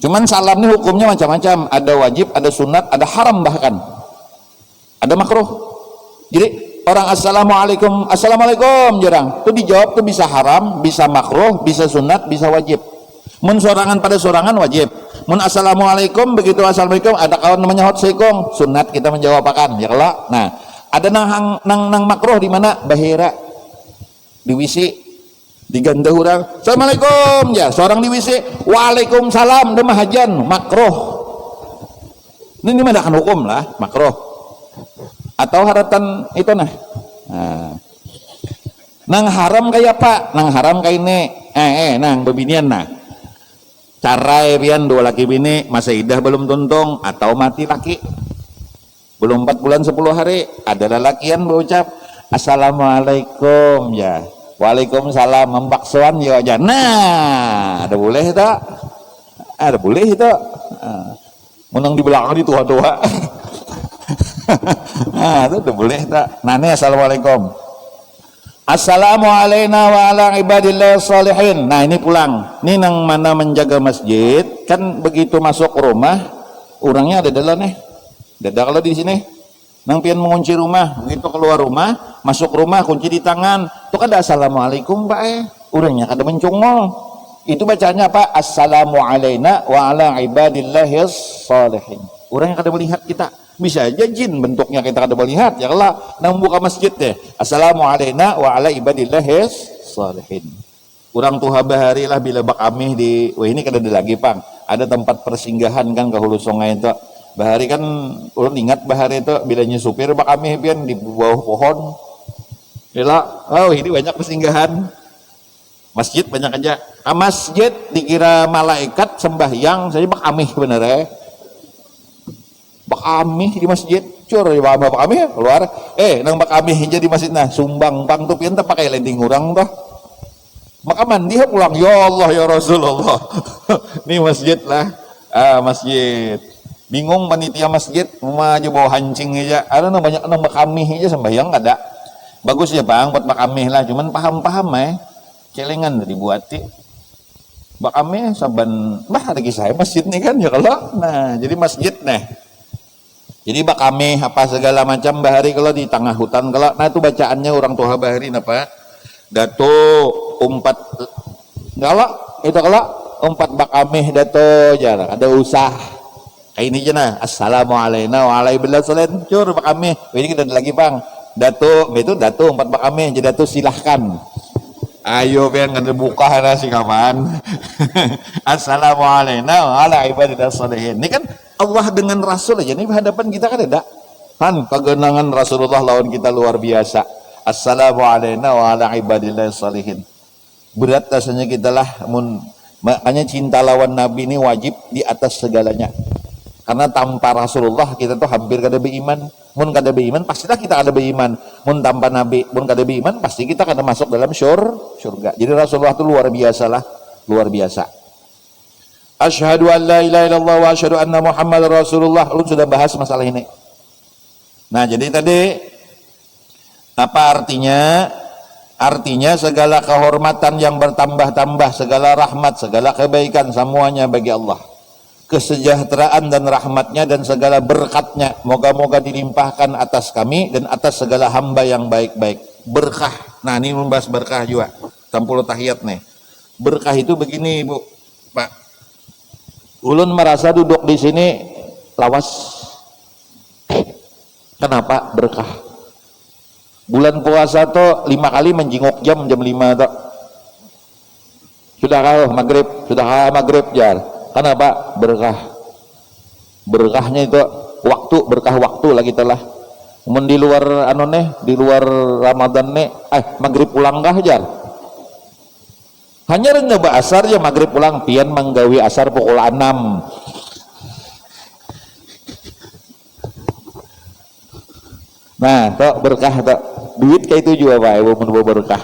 Cuman salam ini hukumnya macam-macam, ada wajib, ada sunat, ada haram, bahkan ada makruh. Jadi orang assalamualaikum jarang, itu dijawab tuh bisa haram, bisa makruh, bisa sunat, bisa wajib. Mun sorangan pada sorangan wajib, mun assalamualaikum begitu assalamualaikum ada kawan namanya hot sekong sunat kita menjawab akan ya kalau. Nah ada nang makruh di mana bahira di WC diganda orang assalamualaikum ya seorang di WC waalaikumsalam dia mahajan makruh. Ini mendakan hukum lah makruh atau haratan itu nah. Nang haram kayak apa? Nang haram kayak ini nang bebinian nah carai pian dua laki bini masa idah belum tuntung atau mati laki belum 4 bulan 10 hari ada lelakian berucap assalamualaikum ya waalaikumsalam membaksoan ya aja. Nah ada boleh itu ada boleh itu menang di belakang di tua-tua. Nah itu udah boleh tak. Nah ini assalamualaikum assalamualaikum wa ala ibadillah salihin. Nah ini pulang ini nang mana menjaga masjid kan begitu masuk rumah orangnya ada dalam nih ada kalau di sini nang pian mengunci rumah begitu keluar rumah masuk rumah kunci di tangan tuh kan ada assalamualaikum pak orangnya kada mencungol itu bacanya apa assalamualaikum wa ala ibadillah salihin. Orang yang kada melihat kita bisa aja jin bentuknya kita kada melihat ya Allah nang buka masjid deh assalamualaikum wa ala ibadillahis salihin. Orang tuha bahari lah bila bak amih di wah ini kada ada lagi pang ada tempat persinggahan kan ke hulu sungai itu bahari kan orang ingat bahari itu bilanya supir bak amih pian di bawah pohon bila oh ini banyak persinggahan masjid banyak aja masjid dikira malaikat sembahyang saya bak amih bener bak amih di masjid cur ya bak amih keluar nang bak amih aja di masjid nah sumbang pang tuh pian pakai lending orang tuh maka mandi pulang ya Allah ya Rasulullah. Ini masjid lah masjid bingung panitia masjid mau aja bawa hancing aja ada banyak nang bak amih aja sembahyang ada bagus ya bang buat bak amih lah cuman paham celengan dibuati bak amih saban bah ada kisah masjid nih kan ya kalau nah jadi masjid nih jadi bak kami apa segala macam bahari kalau di tengah hutan kalau nah itu bacaannya orang tua bahari apa dato umpat kalau itu kalau umpat bak kami dato jarang ada usah kayak ini aja nah assalamualaikum warahmatullahi wabarakatuh bak kami ini kita ada lagi bang dato itu dato umpat bak kami jadi dato silahkan ayo biar nggak buka nasi kaman. Assalamualaikum warahmatullahi wabarakatuh. Ini kan Allah dengan Rasul aja nih hadapan kita kan ada kan kegenangan Rasulullah lawan kita luar biasa. Assalamualaikum warahmatullahi wabarakatuh. Berat rasanya kita lah makanya cinta lawan Nabi ini wajib di atas segalanya karena tanpa Rasulullah kita tuh hampir kada beriman. Mun kada beriman pastilah kita kada beriman. Mun tanpa Nabi mun kada beriman pasti kita kada masuk dalam surga. Jadi Rasulullah itu luar biasa lah, luar biasa. Asyhadu an la ilaha illallah wa asyhadu anna Muhammadar Rasulullah. Lu sudah bahas masalah ini. Nah, jadi tadi apa artinya? Artinya segala kehormatan yang bertambah-tambah, segala rahmat, segala kebaikan semuanya bagi Allah. Kesejahteraan dan rahmatnya dan segala berkatnya moga-moga dilimpahkan atas kami dan atas segala hamba yang baik-baik. Berkah. Nah, ini membahas berkah juga. 60 tahiyat nih. Berkah itu begini, Bu. Pak. Ulun merasa duduk di sini lawas. Kenapa berkah? Bulan puasa tuh 5 kali menjenguk jam 5 tuh. Sudah kah maghrib? Sudah kah maghrib jar? Kenapa? Berkah. Berkahnya itu waktu, berkah waktu lah kita lah. Di luar di luar Ramadan nih, maghrib pulang kah jar? Hanya nyoba asar ya maghrib pulang pian menggawi asar pukul 6. Nah tok berkah tok duit kayak itu juga Pak Ibu mun berkah.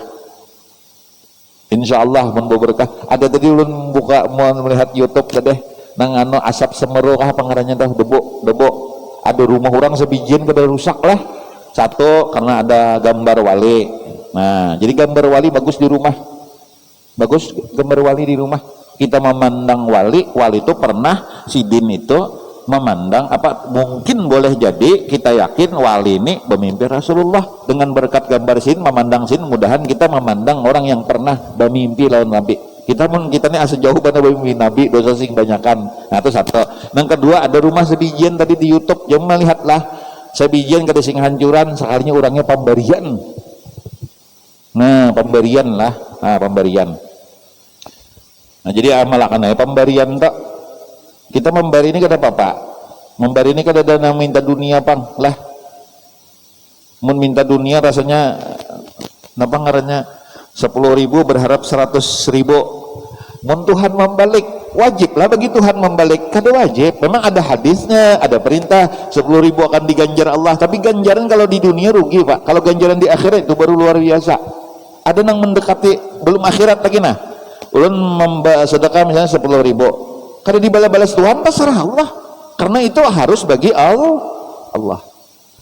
Insyaallah mun berkah. Ada tadi ulun buka mau melihat YouTube teh nang anu asap semeru kah pangarannya dah debu. Ada rumah orang sebijian kada rusak lah. Satu karena ada gambar wali. Nah, jadi gambar wali bagus di rumah. Bagus gambar wali di rumah. Kita memandang wali itu pernah sidin itu memandang apa mungkin boleh jadi kita yakin wali ini pemimpin Rasulullah dengan berkat gambar sin memandang sin mudahan kita memandang orang yang pernah bermimpi lawan Nabi kita ini asa jauh pada bermimpi Nabi dosa sing banyakan. Nah itu satu. Yang kedua ada rumah sebijian tadi di YouTube jangan melihatlah sebijian kada sing hancuran sekalinya orangnya pemberian. Nah pemberian lah pemberian. Nah jadi amalakan pemberian tak kita memberi ini kada apa-apa. Memberi ini kada ada minta dunia pang lah. Mun minta dunia rasanya napa ngarannya 10.000 berharap 100.000. Mun Tuhan membalik wajib lah bagi Tuhan membalik kada wajib. Memang ada hadisnya, ada perintah 10.000 akan diganjar Allah. Tapi ganjaran kalau di dunia rugi Pak. Kalau ganjaran di akhirat itu baru luar biasa. Ada yang mendekati belum akhirat lagi nah. Ulun sedekah misalnya 10.000. Kada dibalas Tuhan pasrah Allah. Karena itu harus bagi Allah.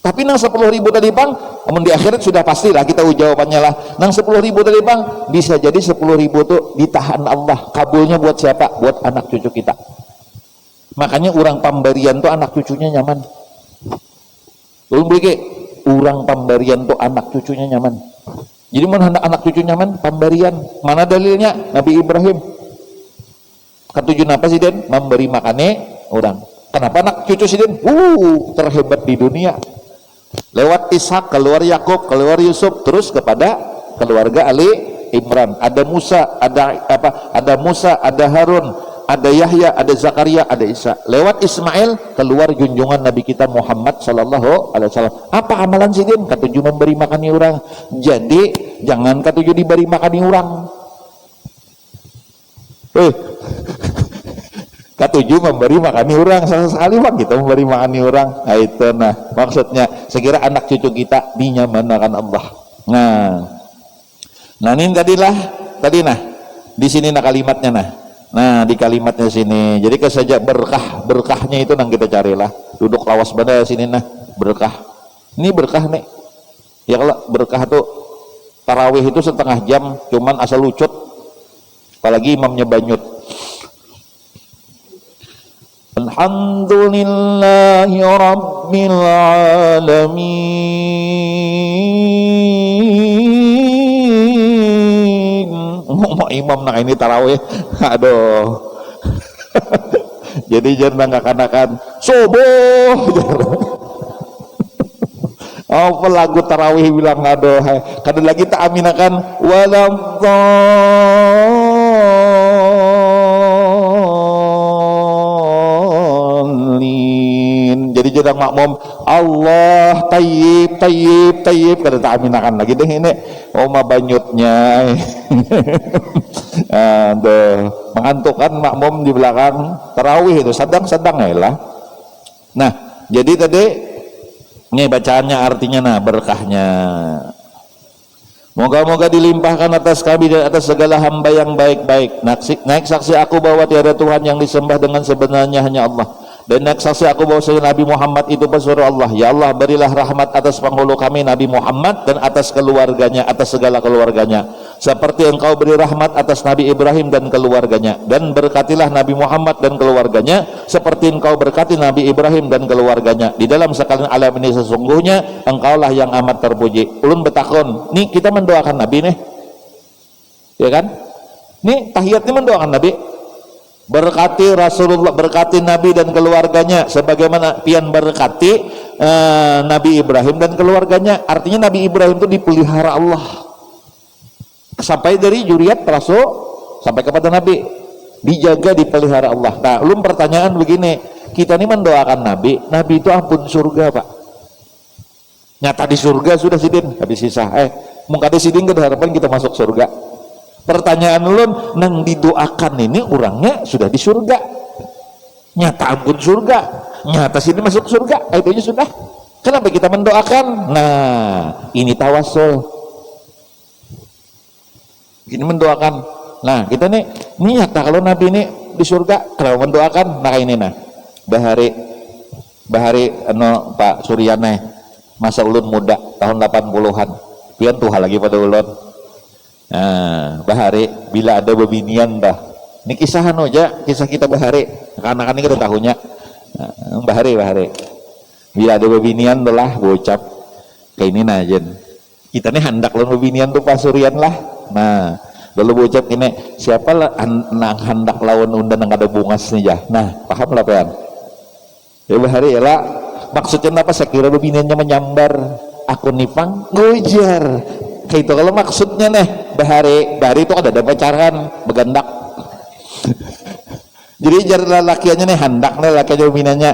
Tapi nang 10.000 tadi Bang, namun di akhirat sudah pastilah kita jawabannya lah. Nang 10.000 tadi Bang, bisa jadi 10.000 itu ditahan Allah. Kabulnya buat siapa? Buat anak cucu kita. Makanya orang pemberian tuh anak cucunya nyaman. Ulun beli orang pemberian tuh anak cucunya nyaman. Jadi mau anak cucu nyaman pemberian. Mana dalilnya? Nabi Ibrahim. Ketujuan apa sih Den? Memberi makannya orang. Kenapa anak cucu sih Den? Terhebat di dunia. Lewat Ishak keluar Yakub, keluar Yusuf, terus kepada keluarga Ali Imran. Ada Musa, ada Musa, ada Harun, ada Yahya, ada Zakaria, ada Isa. Lewat Ismail keluar junjungan Nabi kita Muhammad sallallahu alaihi wasallam. Apa amalan sih Den? Ketujuh memberi makani orang. Jadi jangan ketujuh diberi makani orang. Ketujuh memberi makani orang sekali Bang kita memberi makani orang. Nah itu maksudnya sekira anak cucu kita dinyamanakan Allah. Nah ini tadi di sini kalimatnya nah di kalimatnya sini jadi kesaja berkahnya itu nang kita carilah duduk lawas pada sini berkah ini berkah nih ya kalau berkah tuh tarawih itu setengah jam cuman asal lucut apalagi imamnya banyut. Alhamdulillahi Rabbil Alamin. Mau imam nak ini tarawih aduh jadi jangan kanakan subuh apa lagu tarawih bilang aduh kada lagi tak aminakan jadi jadang makmum Allah tayyib kada tak aminakan lagi deh ini banyutnya aduh mengantukkan makmum di belakang tarawih itu sedang lah. Nah jadi tadi ini bacaannya artinya berkahnya moga-moga dilimpahkan atas kami dan atas segala hamba yang baik-baik. Naik saksi aku bahwa tiada Tuhan yang disembah dengan sebenarnya hanya Allah. Dan naik saksi aku bahwa Nabi Muhammad itu pesuruh Allah. Ya Allah berilah rahmat atas penghulu kami Nabi Muhammad dan atas keluarganya, atas segala keluarganya. Seperti engkau beri rahmat atas Nabi Ibrahim dan keluarganya. Dan berkatilah Nabi Muhammad dan keluarganya seperti engkau berkati Nabi Ibrahim dan keluarganya. Di dalam sekalian alam ini sesungguhnya engkaulah yang amat terpuji. Ulun betakon, nih kita mendoakan Nabi nih. Ya kan? Nih tahiyatnya mendoakan Nabi. Berkati Rasulullah, berkati Nabi dan keluarganya sebagaimana pian berkati Nabi Ibrahim dan keluarganya. Artinya Nabi Ibrahim itu dipelihara Allah sampai dari zuriat Rasul sampai kepada Nabi, dijaga dipelihara Allah. Nah belum pertanyaan begini, kita ini mendoakan Nabi itu ampun surga Pak, nyata di surga sudah sidin habis sisa mungkin ada sidin ke harapan kita masuk surga. Pertanyaan ulun nang didoakan ini orangnya sudah di surga, nyata ampun surga, nyata sini masuk surga, itu aja sudah. Kenapa kita mendoakan? Nah, ini tawasul. Ini mendoakan. Nah, kita nih niat kalau Nabi ini di surga kalau mendoakan nah ini nah. Bahari Pak Suryana masa ulun muda tahun 80-an. Pian tuh lagi pada ulun. Nah, bahari bila ada bebinian dah. Ini kisah aja, kisah kita bahari. Anak-anak ini kita tahunya. Bahari. Bila ada bebinian lah bocap kayak ini najen. Kita nih hendak lawan bebinian tuh Pak Suryan lah. Nah, lalu bocap ini siapa lah hendak lawan undan yang ada bungas nih ya. Nah, paham lah Pak. Ya bahari ya lah. Maksudnya apa? Saya kira bebiniannya menyambar. Aku nipang ngujar. Kayak itu kalau maksudnya nih bahari itu ada pacaran begandak. Jadi jar lakiannya nih hendak nih lakiannya bebiniannya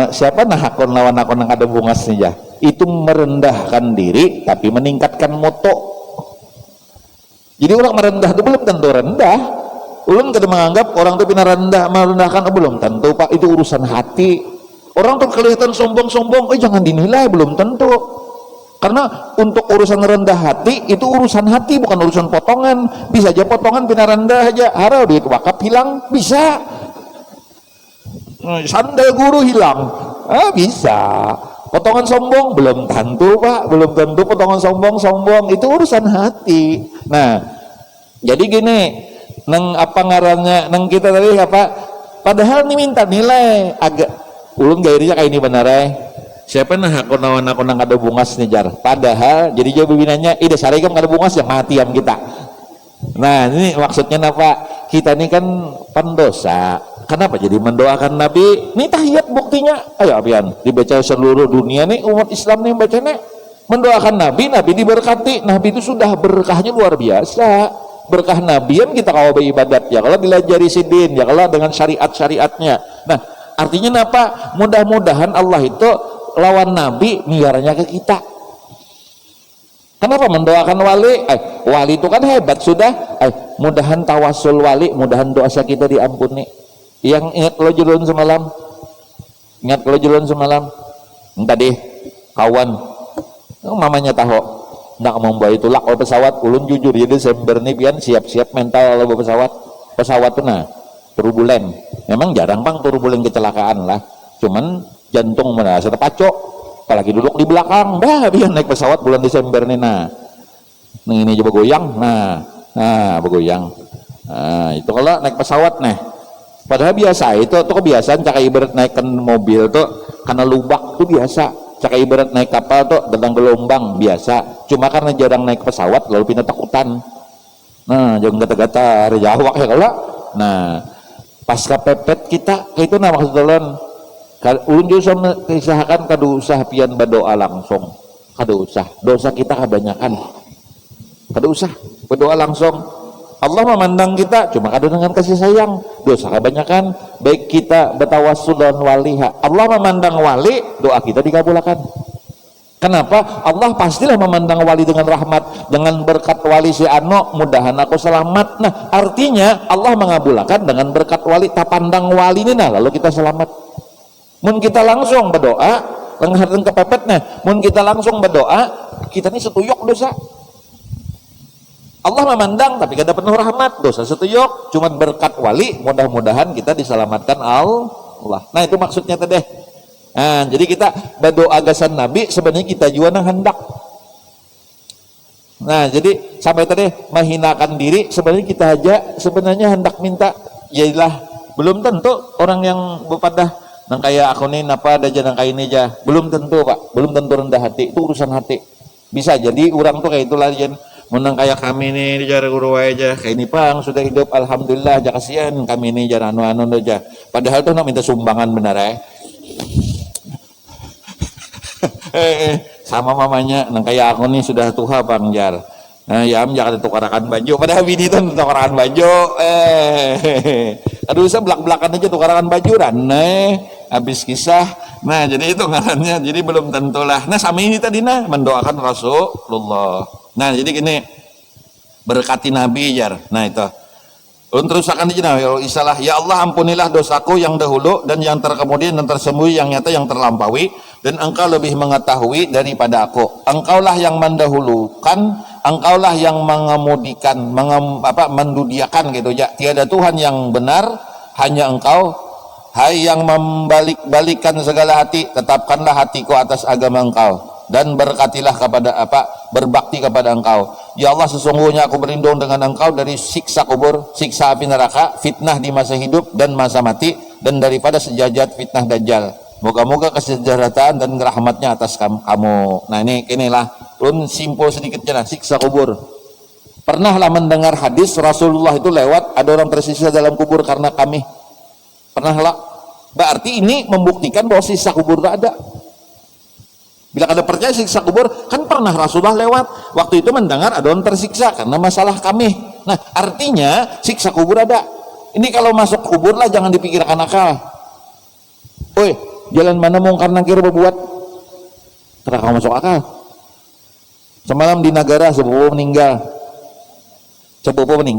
siapa nah akun lawan akun yang ada bungas nih ya. Itu merendahkan diri tapi meningkatkan moto. Jadi orang merendah itu belum tentu rendah. Ulun kada menganggap orang itu merendahkan belum tentu Pak, itu urusan hati. Orang tuh kelihatan sombong-sombong, jangan dinilai, belum tentu. Karena untuk urusan rendah hati itu urusan hati bukan urusan potongan. Bisa aja potongan pina rendah aja, harau duit wakaf hilang bisa. Sandal guru hilang, bisa. Potongan sombong belum tentu Pak, belum tentu potongan sombong itu urusan hati. Nah, jadi gini, neng apa ngarannya, neng kita tadi apa? Padahal nih minta nilai agak ulun gairnya kayak ini benar siapa nah aku nang ada bungas nih jar. Padahal jadi jawab binanya, ide sarigam ada bungas yang mati am kita. Nah ini maksudnya apa? Kita ini kan pendosa. Kenapa jadi mendoakan Nabi? Ini tahiyat buktinya. Ayo apian dibaca seluruh dunia nih umat Islam nih bacanya mendoakan Nabi diberkati. Nabi itu sudah berkahnya luar biasa. Berkah Nabi yang kita kawal beribadat ya kalau dilajari sidin ya kalau dengan syariatnya. Nah artinya apa? Mudah-mudahan Allah itu lawan Nabi miarnya ke kita. Kenapa mendoakan wali? Wali itu kan hebat sudah. Mudahan tawasul wali, mudahan dosa kita diampuni. Yang ingat kalau julun semalam tadi kawan mamanya tahu nggak membawa itu lak pesawat ulun jujur jadi Desember nih pian siap-siap mental kalau pesawat tuh nah turbulen memang jarang bang turbulen kecelakaan lah cuman jantung merasa terpacok apalagi duduk di belakang biar naik pesawat bulan Desember nih nah ini coba goyang nah bergoyang itu kalau naik pesawat nih padahal biasa itu kebiasaan cakap ibarat naikkan mobil tuh karena lubak tuh biasa cakap ibarat naik kapal tuh tentang gelombang biasa cuma karena jarang naik pesawat lalu pindah takutan nah jangan gata-gata rejawak ya kalau nah pas kepepet kita itu nah maksud ulun juga kisahkan kadu usah pian berdoa langsung kadu usah dosa kita kebanyakan kadu usah berdoa langsung Allah memandang kita cuma kadu dengan kasih sayang dosa kebanyakan baik kita bertawassul dan waliha Allah memandang wali doa kita dikabulkan kenapa? Allah pastilah memandang wali dengan rahmat dengan berkat wali si ano mudahan aku selamat nah artinya Allah mengabulkan dengan berkat wali tak pandang wali ini nah lalu kita selamat mun kita langsung berdoa lengharkan kepepet nah mun kita langsung berdoa kita ini setuyuk dosa Allah memandang tapi kada penuh rahmat dosa setuyuk cuma berkat wali mudah-mudahan kita diselamatkan Allah nah itu maksudnya tadi nah jadi kita berdoa gasan Nabi sebenarnya kita juga nang hendak nah jadi sampai tadi menghinakan diri sebenarnya kita aja sebenarnya hendak minta yalah belum tentu orang yang berpadah nang kayak aku nih napa ada aja nang kayak ini aja belum tentu Pak belum tentu rendah hati itu urusan hati bisa jadi orang tuh kayak itulah jen menang kayak kami nih di jara guru aja kayak ini pang sudah hidup alhamdulillah aja kasihan kami nih jara anu aja padahal tuh nak minta sumbangan benar sama mamanya nang kayak aku nih sudah tua bang jar nah ya jangan tukarakan baju padahal bini tuh tukarakan baju aduh saya belak-belakan aja tukarakan baju dan habis kisah nah jadi itu ngarannya jadi belum tentulah nah sama ini tadi nah mendoakan Rasulullah nah jadi gini berkati Nabi jar nah itu Terus akan dijawab ya isalah, ya Allah ampunilah dosaku yang dahulu dan yang terkemudian dan tersembunyi, yang nyata yang terlampaui, dan engkau lebih mengetahui daripada aku. Engkaulah yang mendahulukan, engkaulah yang mengemudikan, mendudiakan gitu ya. Tiada Tuhan yang benar, hanya engkau. Hai yang membalik-balikan segala hati, tetapkanlah hatiku atas agama engkau, dan berkatilah kepada berbakti kepada engkau. Ya Allah, sesungguhnya aku berlindung dengan engkau dari siksa kubur, siksa api neraka, fitnah di masa hidup dan masa mati, dan daripada sejajat fitnah dajjal. Moga-moga kesejahteraan dan rahmatnya atas kamu. Nah inilah simpul sedikitnya lah, siksa kubur. Pernahlah mendengar hadis Rasulullah itu lewat, ada orang tersisa dalam kubur karena kami. Pernahlah. Berarti ini membuktikan bahwa siksa kubur itu ada. Bila ada percaya siksa kubur, kan pernah Rasulullah lewat, waktu itu mendengar ada orang tersiksa karena masalah kami. Nah artinya siksa kubur ada. Ini kalau masuk kubur lah, jangan dipikirkan akal. Woi, jalan mana mungkar nakir berbuat, terus masuk akal. Semalam di negara sepupu meninggal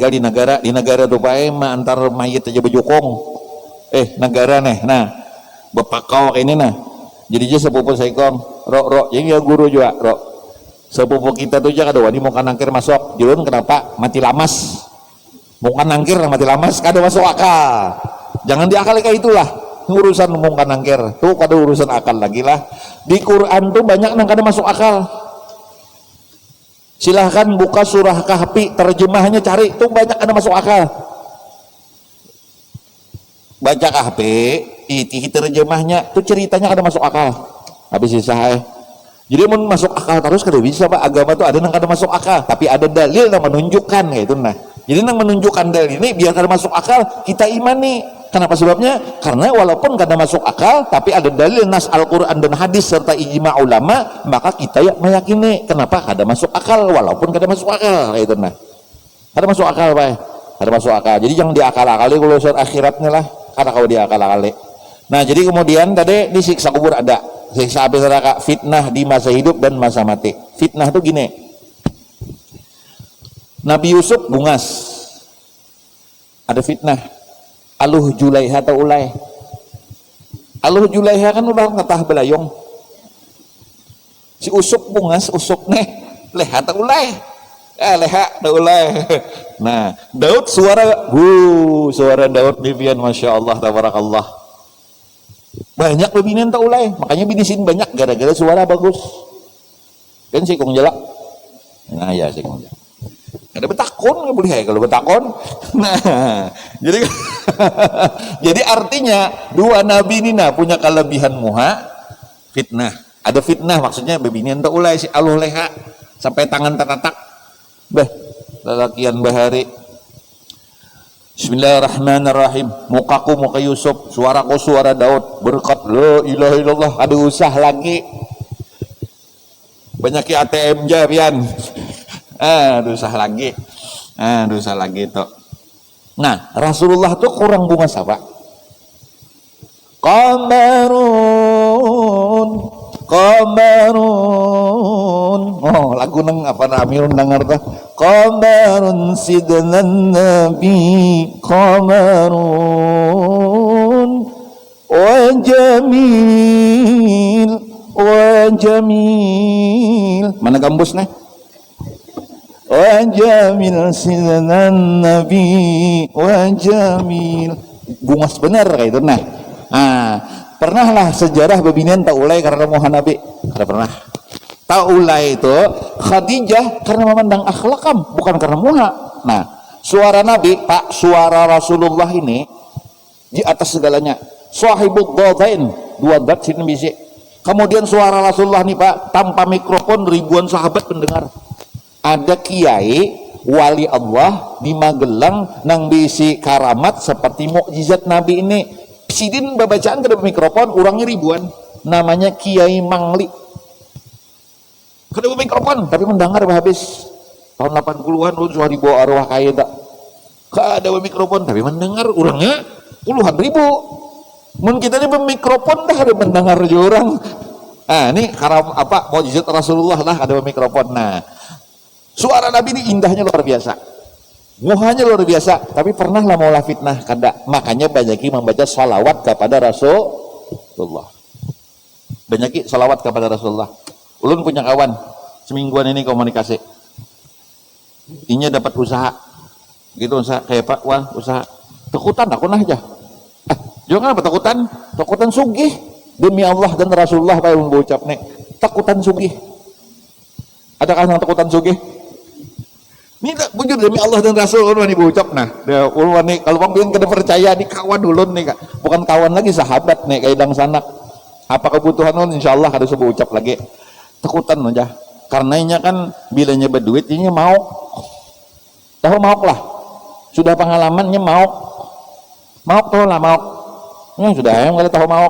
di negara tuh pae antar mayit aja bejokong. Negara nih, nah bepakau ini nah, jadi sepupu saikong rok jadi ya guru juga rok sepupu kita tuh aja kada wani mau kanangkir masuk julun, kenapa mati lamas mau kanangkir mati lamas kada masuk akal. Jangan diakali kayak itulah urusan mau kanangkir tuh, kada urusan akal lagi lah. Di Quran tuh banyak yang kada masuk akal. Silahkan buka surah Kahfi, terjemahnya cari, tuh banyak kada masuk akal. Baca Kahfi, terjemahnya tuh ceritanya kada masuk akal. Habis sisa jadi mau masuk akal terus kada bisa Pak. Agama tuh ada yang kada masuk akal, tapi ada dalil yang menunjukkan kayak itu nah. Jadi yang menunjukkan dalil ini biar kada masuk akal kita imani. Kenapa sebabnya? Karena walaupun kada masuk akal, tapi ada dalil nas Al-Quran dan hadis serta ijma ulama, maka kita ya meyakini. Kenapa kada masuk akal walaupun kada masuk akal kayak itu nah. Kada masuk akal Pak. Kada masuk akal. Jadi jangan diakal-akali kalau urusan akhiratnya lah. Kada kau diakal-akali. Nah jadi kemudian tadi di siksa kubur ada, siksa api neraka, fitnah di masa hidup dan masa mati. Fitnah tuh gini, Nabi Yusuf bungas, ada fitnah. Aluh Julaiha atau ulai, aluh Julaiha kan udah ngetah belayong, si Usuk bungas, Usuk nih leha atau ulai, leha atau ulai. Nah Daud suara Daud bibian, masya Allah tabarakallah, banyak bebinian tak ulai, makanya binisin banyak gara-gara suara bagus kan sih kong jelak. Nah ya sih kong jelak ada betakon nggak boleh kalau betakon. Nah jadi jadi artinya dua nabi ini nah punya kelebihan muha fitnah. Ada fitnah maksudnya bebinian tak ulai si aluh leha sampai tangan tertatak lelakian bahari. Bismillahirrahmanirrahim. Mukaku muka Yusuf, suaraku suara Daud, berkat la ilaha illallah. Ada usah lagi banyak ATM jabian. Usah lagi. Usah lagi tuh. Nah, Rasulullah tuh kurang bunga apa? Qamarun. Oh, lagu nang apa Amirun dengar tuh. Qamarun sidnan nabi qamarun wa jamil. Mana gambus nih? Wa jamil sidnan nabi wa jamil. Bungas bener kayak itu nah. Pernahlah sejarah bebinian tak ulai karena muha nabi? Kada pernah. Tak ulai itu Khadijah karena memandang akhlakam, bukan karena muha. Nah, suara nabi, Pak, suara Rasulullah ini di atas segalanya. Sahibul dhadain, dua dat sini bisi. Kemudian suara Rasulullah nih Pak, tanpa mikrofon ribuan sahabat mendengar. Ada kiai wali Allah di Magelang nang bisi karamat seperti mukjizat nabi ini. Sidin babacaan ke mikrofon orangnya ribuan, namanya Kiai Mangli. Kedua mikrofon tapi mendengar habis tahun 80-an sudah dibawa arwah kaya tak. Kada mikrofon tapi mendengar orangnya puluhan ribu. Mun kita ini mikrofon dah ada mendengar juga orang. Ini karam apa mukjizat Rasulullah lah ada mikrofon. Nah, suara Nabi ini indahnya luar biasa. muhanya luar biasa, tapi pernahlah maulah fitnah kada. Makanya banyaki membaca salawat kepada Rasulullah. Banyaki salawat kepada Rasulullah. Ulun punya kawan semingguan ini komunikasi. Inya dapat usaha. Gitu usaha kayak Pak, wah usaha. Takutan aku nah aja. Jangan apa takutan? Takutan sugih. Demi Allah dan Rasulullah Pak ulun berucap nek. Takutan sugih. Adakah yang takutan sugih? Ini bujur demi Allah dan Rasul ulun ibu ucap nah. Ulun nih kalau pangpian kada percaya nih kawan ulun nih Kak. Bukan kawan lagi sahabat nih kayak dang sanak. Apa kebutuhan ulun insyaallah kada sebut ucap lagi. Takutan aja. Karena inya kan bilanya berduit inya mau. Tahu mau lah. Sudah pengalamannya mau. Mau tahu lah mau. Ya sudah yang kada tahu mau.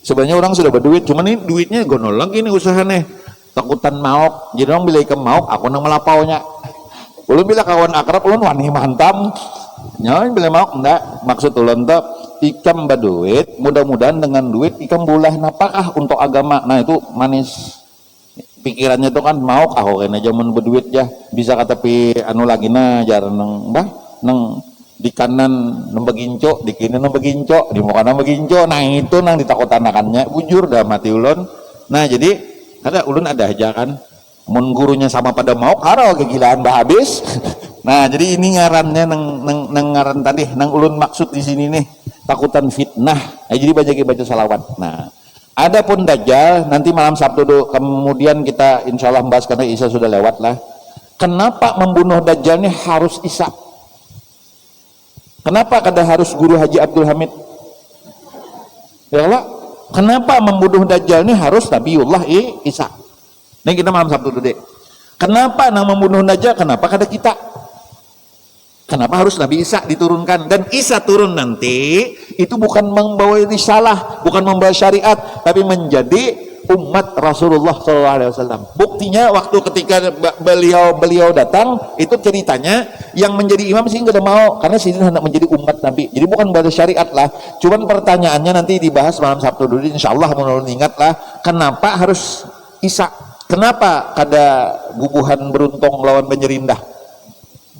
Sebenarnya orang sudah berduit, cuman ini duitnya gonol lagi nih usahanya. Takutan mau. Jadi orang bila ikan mau, aku nang melapaunya. Ulun bila kawan akrab ulun wani mantam. Nyawa bila mau enggak. Maksud ulun tuh ikam berduit, mudah-mudahan dengan duit ikam bulah napakah untuk agama. Nah itu manis. Pikirannya tuh kan mau aku kena zaman berduit ya. Bisa kata pi anu lagi na jarang nang bah nang di kanan nang beginco, di kiri nang beginco, di muka nang beginco. Nah itu nang ditakut-anakannya bujur dah mati ulun. Nah jadi ada ulun ada aja kan mun gurunya sama pada mau haro kegilaan dah habis. Nah jadi ini ngarannya nang ngaran tadi nang ulun maksud di sini nih takutan fitnah. Nah, jadi baca salawat. Nah adapun Dajjal nanti malam Sabtu dulu, kemudian kita insya Allah membahas karena Isya sudah lewat lah. Kenapa membunuh Dajjal ini harus Isa? Kenapa kada harus Guru Haji Abdul Hamid? Ya Allah, kenapa membunuh Dajjal ini harus Nabiullah Isa? Ini kita malam Sabtu dulu deh. Kenapa nang membunuh Dajjal? Kenapa kada kita? Kenapa harus Nabi Isa diturunkan? Dan Isa turun nanti itu bukan membawa risalah, bukan membawa syariat, tapi menjadi umat Rasulullah SAW. Buktinya waktu ketika beliau datang, itu ceritanya yang menjadi imam sih nggak ada mau, karena sini hendak menjadi umat Nabi. Jadi bukan bawa syariat lah. Cuman pertanyaannya nanti dibahas malam Sabtu dulu. Insya Allah menurut ingat lah, kenapa harus Isa? Kenapa kada gubuhan beruntung melawan penyerindah?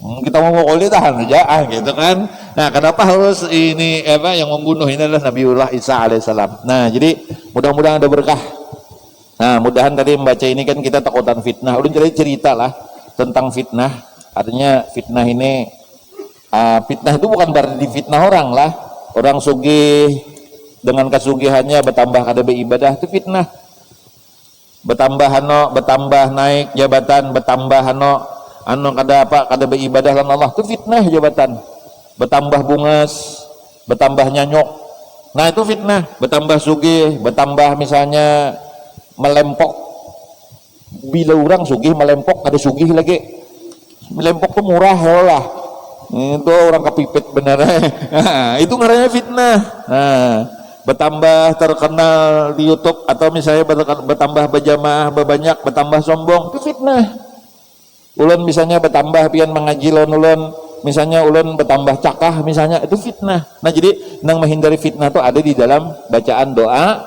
Kita mau kulit tahan aja gitu kan. Nah kenapa harus ini apa yang membunuh ini adalah Nabiullah Isa alaihissalam. Nah jadi mudah-mudahan ada berkah. Nah mudahan tadi membaca ini kan kita takutan fitnah. Udah cerita lah tentang fitnah. Artinya fitnah ini fitnah itu bukan berarti fitnah orang lah. Orang sugih dengan kesugihannya bertambah kada beribadah itu fitnah. Bertambah naik jabatan, bertambah anu kada apa kada beribadah lan Allah itu fitnah jabatan. Bertambah bungas, bertambah nyanyok, nah itu fitnah. Bertambah sugih, bertambah misalnya melempok. Bila orang sugih melempok ada sugih lagi, melempok tuh murah lah, itu orang kepipit bener. Nah, itu ngarannya fitnah. Nah, bertambah terkenal di YouTube atau misalnya bertambah berjamaah berbanyak, bertambah sombong itu fitnah. Ulun misalnya bertambah pian mengaji ulun, misalnya ulun bertambah cakah misalnya itu fitnah. Nah jadi nang menghindari fitnah itu ada di dalam bacaan doa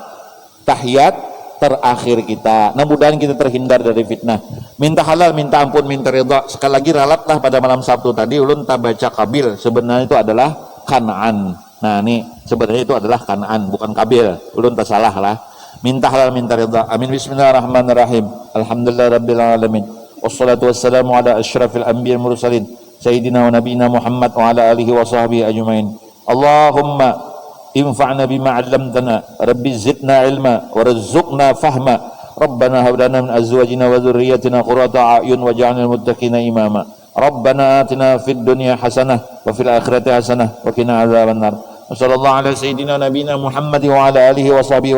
tahiyat terakhir kita. Nah mudah-mudahan kita terhindar dari fitnah. Minta halal, minta ampun, minta ridha. Sekali lagi ralatlah pada malam Sabtu tadi ulun tak baca Kabil, sebenarnya itu adalah Kanaan. Nah ini sebenarnya itu adalah Kanaan bukan Kabil. Ulun tak salah lah. Minta halal, minta ridha. Amin. Bismillahirrahmanirrahim. Alhamdulillahirabbil alamin. Wassalatu wassalamu ala asyrafil anbiya'il mursalin sayyidina wa nabiyina Muhammad wa ala alihi wa sahbihi ajmain. Allahumma infa'na bima 'allamtana, rabbi zidna ilma warzuqna fahma. Rabbana hab lana min azwajina wa dhurriyyatina qurrata a'yun waj'alna lil muttaqina imama. Rabbana atina fid dunya hasanah wa fil akhirati hasanah wa qina adzabannar. Wassallallahu ala sayyidina nabiyina Muhammad wa ala alihi wa sahbihi